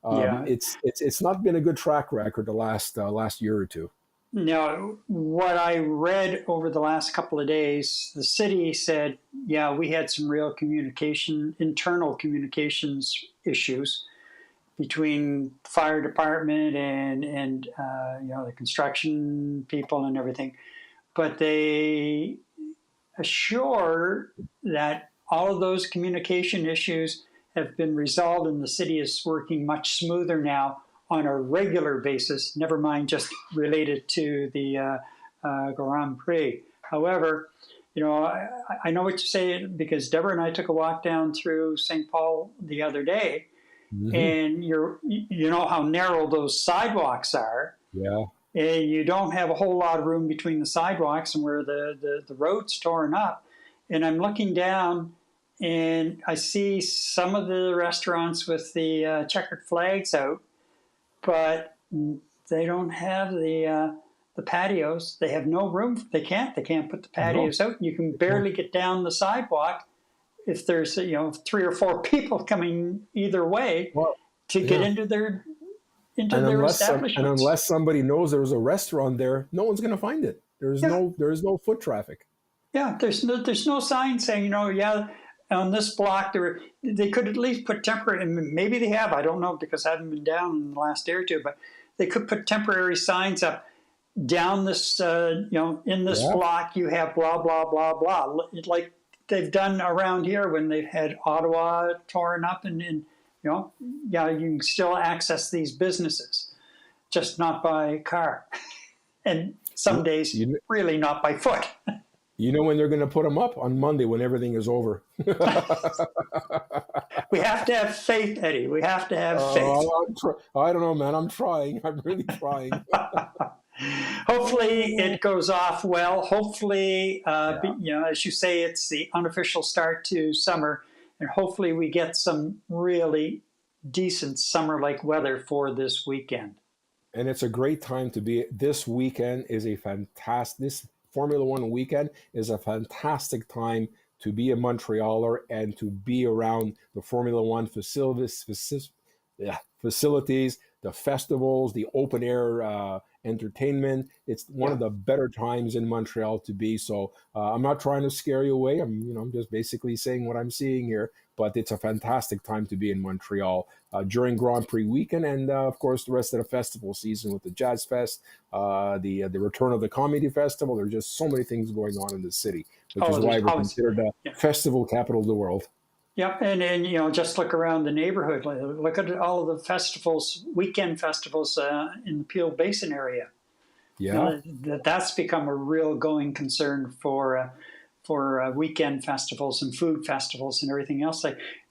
it's not been a good track record the last year or two. Now, what I read over the last couple of days, the city said, yeah, we had some real internal communications issues between fire department and the construction people and everything. But they assure that all of those communication issues have been resolved and the city is working much smoother now on a regular basis, never mind just related to the Grand Prix. However, I know what you say because Deborah and I took a walk down through St. Paul the other day, and you know how narrow those sidewalks are. Yeah. And you don't have a whole lot of room between the sidewalks and where the road's torn up. And I'm looking down and I see some of the restaurants with the checkered flags out, but they don't have the patios. They have no room. They can't put the patios out. You can barely get down the sidewalk if there's 3 or 4 people coming either way to get into their establishments. And unless somebody knows there's a restaurant there, no one's going to find it. There's no foot traffic. Yeah, there's no sign saying on this block they could at least put temporary, and maybe they have. I don't know because I haven't been down in the last day or two, but they could put temporary signs up down this in this block you have blah blah blah blah, like they've done around here when they've had Ottawa torn up and you can still access these businesses, just not by car. And some days, really not by foot. You know when they're going to put them up? On Monday when everything is over. We have to have faith, Eddie. We have to have faith. I don't know, man. I'm trying. I'm really trying. Hopefully it goes off well. Hopefully, as you say, it's the unofficial start to summer. And hopefully we get some really decent summer-like weather for this weekend. And it's a great time to be. This weekend is this Formula One weekend is a fantastic time to be a Montrealer and to be around the Formula One facilities, the festivals, the open air entertainment. It's one of the better times in Montreal to be. So I'm not trying to scare you away. I'm just basically saying what I'm seeing here. But it's a fantastic time to be in Montreal during Grand Prix weekend, and of course the rest of the festival season with the Jazz Fest, the return of the Comedy Festival. There's just so many things going on in the city, which is why we're considered the festival capital of the world. Yep, and just look around the neighborhood. Look at all of the festivals, weekend festivals in the Peel Basin area. Yeah, that's become a real going concern for weekend festivals and food festivals and everything else.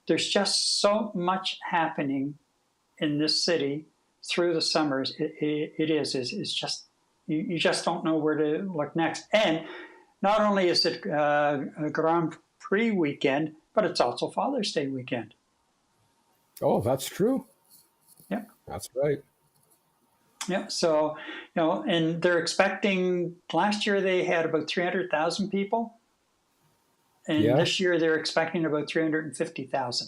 There's just so much happening in this city through the summers. It's just you just don't know where to look next. And not only is it a Grand Prix weekend, but it's also Father's Day weekend. Oh, that's true. Yeah, that's right. Yeah, so and they're expecting. Last year they had about 300,000 people. And this year they're expecting about 350,000.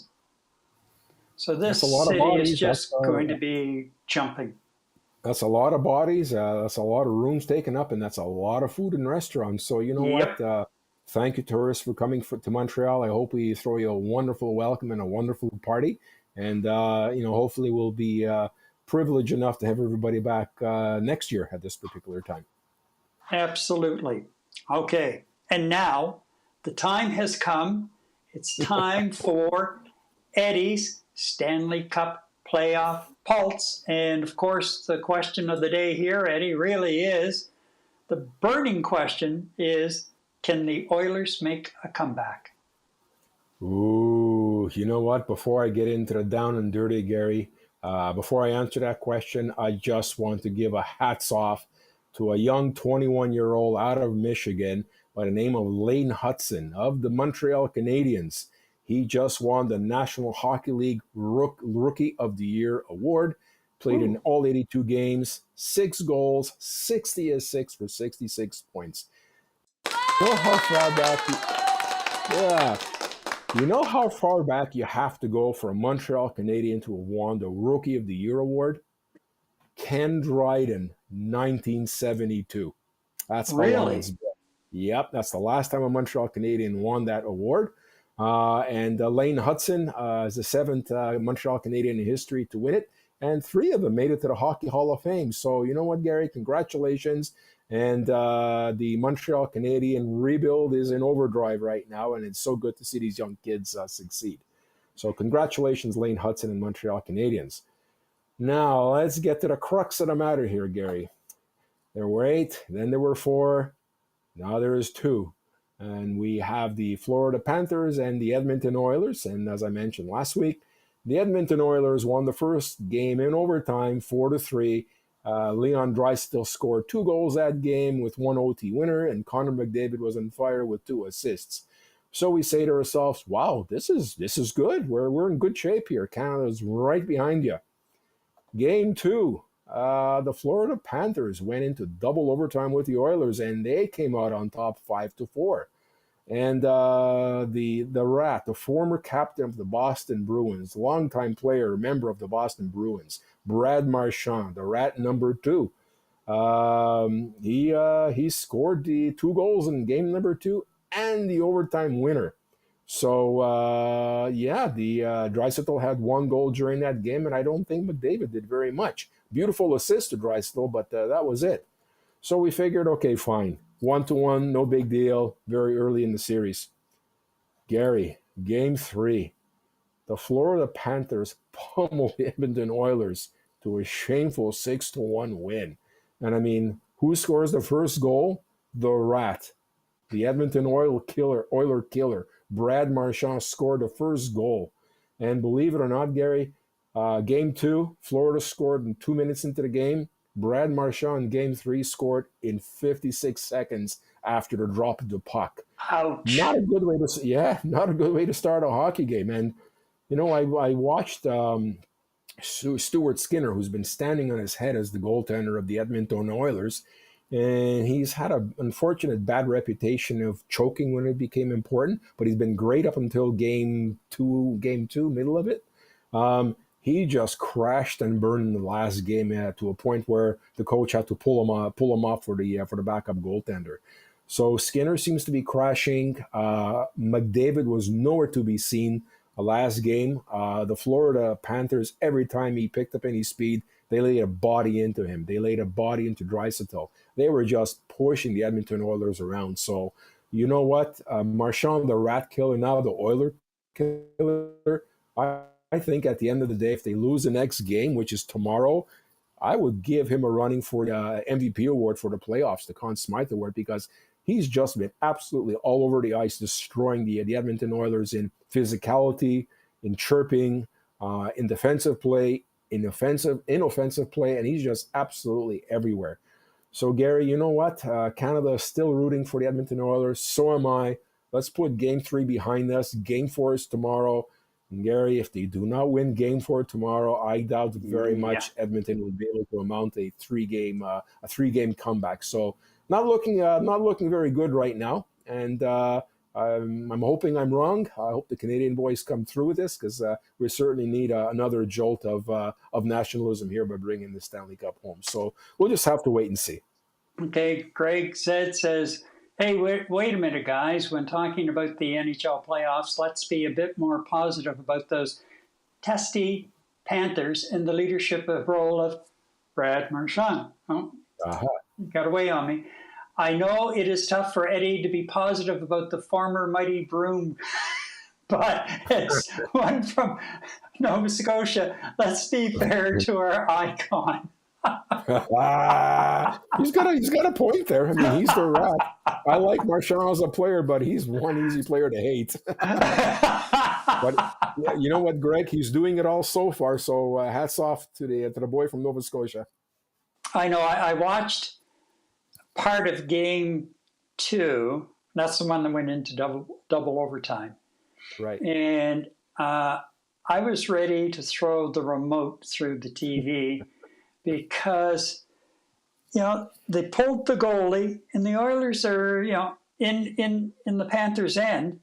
So this city is just going to be jumping. That's a lot of bodies. That's a lot of rooms taken up, and that's a lot of food in restaurants. So you know what? Thank you, tourists, for coming to Montreal. I hope we throw you a wonderful welcome and a wonderful party. And hopefully we'll be privileged enough to have everybody back next year at this particular time. Absolutely. Okay. And now, the time has come. It's time for Eddie's Stanley Cup Playoff Pulse. And of course, the question of the day here, Eddie, really is the burning question is, can the Oilers make a comeback? Ooh, you know what? Before I get into the down and dirty, Gary, before I answer that question, I just want to give a hats off to a young 21-year-old out of Michigan by the name of Lane Hudson of the Montreal Canadiens. He just won the National Hockey League Rookie of the Year award, played in all 82 games, 6 goals, 60 assists for 66 points. You know how far back you have to go for a Montreal Canadien to have won the Rookie of the Year award? Ken Dryden, 1972. That's how long Really? it's been. Yep, that's the last time a Montreal Canadian won that award. And Lane Hudson is the seventh Montreal Canadian in history to win it. And three of them made it to the Hockey Hall of Fame. So you know what, Gary? Congratulations. And the Montreal Canadian rebuild is in overdrive right now. And it's so good to see these young kids succeed. So congratulations, Lane Hudson and Montreal Canadiens. Now, let's get to the crux of the matter here, Gary. There were 8, then there were 4, now there is 2. And we have the Florida Panthers and the Edmonton Oilers. And as I mentioned last week, the Edmonton Oilers won the first game in overtime, 4-3. Leon Draisaitl scored 2 goals that game with 1 OT winner, and Connor McDavid was on fire with 2 assists. So we say to ourselves, wow, this is good. We're in good shape here. Canada's right behind you. Game 2, the Florida Panthers went into double overtime with the Oilers, and they came out on top 5-4. And the Rat, the former captain of the Boston Bruins, longtime player, member of the Boston Bruins, Brad Marchand, the Rat number 2, he scored the 2 goals in game number 2 and the overtime winner. So, the Draisaitl had 1 goal during that game, and I don't think McDavid did very much. Beautiful assist to Draisaitl, but that was it. So we figured, okay, fine. 1-1, no big deal, very early in the series. Gary, game 3. The Florida Panthers pummeled the Edmonton Oilers to a shameful 6-1 win. And I mean, who scores the first goal? The Rat. The Edmonton Oiler killer, Brad Marchand, scored the first goal. And believe it or not, Gary, game 2, Florida scored in 2 minutes into the game. Brad Marchand in game 3 scored in 56 seconds after the drop of the puck. Ouch. Not a good way to start a hockey game. And, you know, I watched Stuart Skinner, who's been standing on his head as the goaltender of the Edmonton Oilers. And he's had an unfortunate bad reputation of choking when it became important, but he's been great up until game two, middle of it. He just crashed and burned in the last game to a point where the coach had to pull him off for the backup goaltender. So Skinner seems to be crashing. McDavid was nowhere to be seen last game. The Florida Panthers, every time he picked up any speed, they laid a body into him. They laid a body into Draisaitl. They were just pushing the Edmonton Oilers around. So, you know what? Marchand, the Rat killer, now the Oiler killer. I think at the end of the day, if they lose the next game, which is tomorrow, I would give him a running for the MVP award for the playoffs, the Conn Smythe Award, because he's just been absolutely all over the ice, destroying the Edmonton Oilers in physicality, in chirping, in defensive play, in offensive play, and he's just absolutely everywhere. So, Gary, you know what? Canada is still rooting for the Edmonton Oilers. So am I. Let's put Game 3 behind us. Game 4 is tomorrow. And, Gary, if they do not win Game 4 tomorrow, I doubt very much Edmonton will be able to amount a three-game comeback. So, not looking very good right now. And I'm hoping I'm wrong. I hope the Canadian boys come through with this, because we certainly need another jolt of nationalism here by bringing the Stanley Cup home. So we'll just have to wait and see. Okay, Greg says, hey, wait a minute, guys. When talking about the NHL playoffs, let's be a bit more positive about those testy Panthers in the leadership role of Brad Marchand. Oh, you got away on me. I know it is tough for Eddie to be positive about the former mighty Broom, but it's one from Nova Scotia. Let's be fair to our icon. He's got a point there. I mean, he's the Rat. I like Marchand as a player, but he's one easy player to hate. But yeah, you know what, Greg? He's doing it all so far. So hats off to the boy from Nova Scotia. I know. I watched part of Game 2. That's the one that went into double overtime. Right. And I was ready to throw the remote through the TV because, they pulled the goalie and the Oilers are, in the Panthers' end.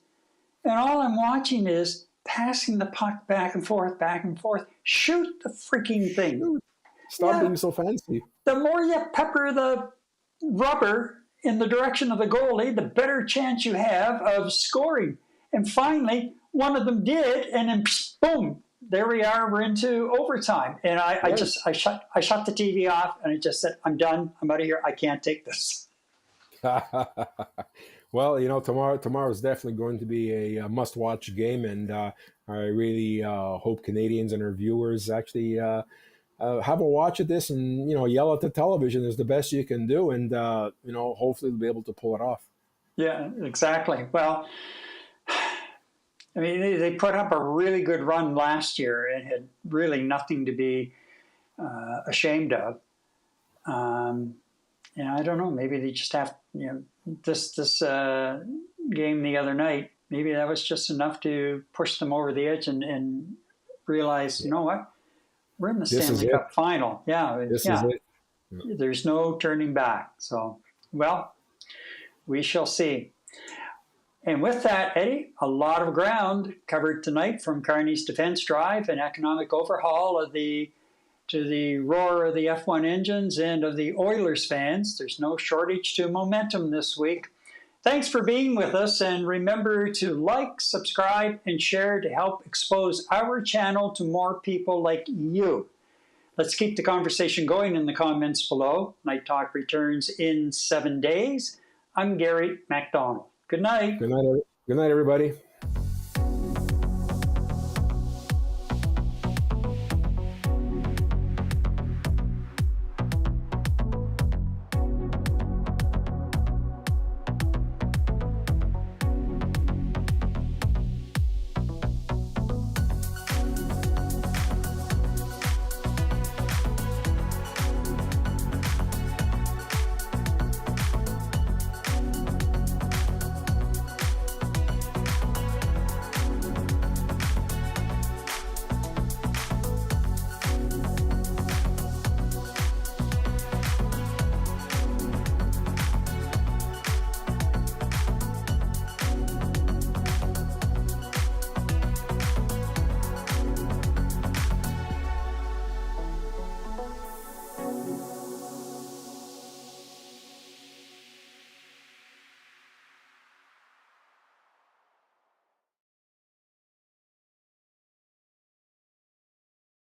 And all I'm watching is passing the puck back and forth. Shoot the freaking thing. Stop being so fancy. The more you pepper the rubber in the direction of the goalie, the better chance you have of scoring. And finally, one of them did, and then boom, there we are. We're into overtime. And I shut the TV off, and I just said, I'm done. I'm out of here. I can't take this. Well, tomorrow is definitely going to be a must-watch game, and I really hope Canadians and our viewers actually have a watch at this and, yell at the television is the best you can do, and, hopefully they'll be able to pull it off. Yeah, exactly. Well, I mean, they put up a really good run last year and had really nothing to be ashamed of. I don't know, maybe they just have, this game the other night, maybe that was just enough to push them over the edge and realize, you know what? We're in the Stanley Cup final. Yeah. This is it. There's no turning back. So, well, we shall see. And with that, Eddie, a lot of ground covered tonight, from Carney's defense drive and economic overhaul to the roar of the F1 engines and of the Oilers fans. There's no shortage to momentum this week. Thanks for being with us, and remember to like, subscribe, and share to help expose our channel to more people like you. Let's keep the conversation going in the comments below. Night Talk returns in 7 days. I'm Gary MacDonald. Good night. Good night, everybody.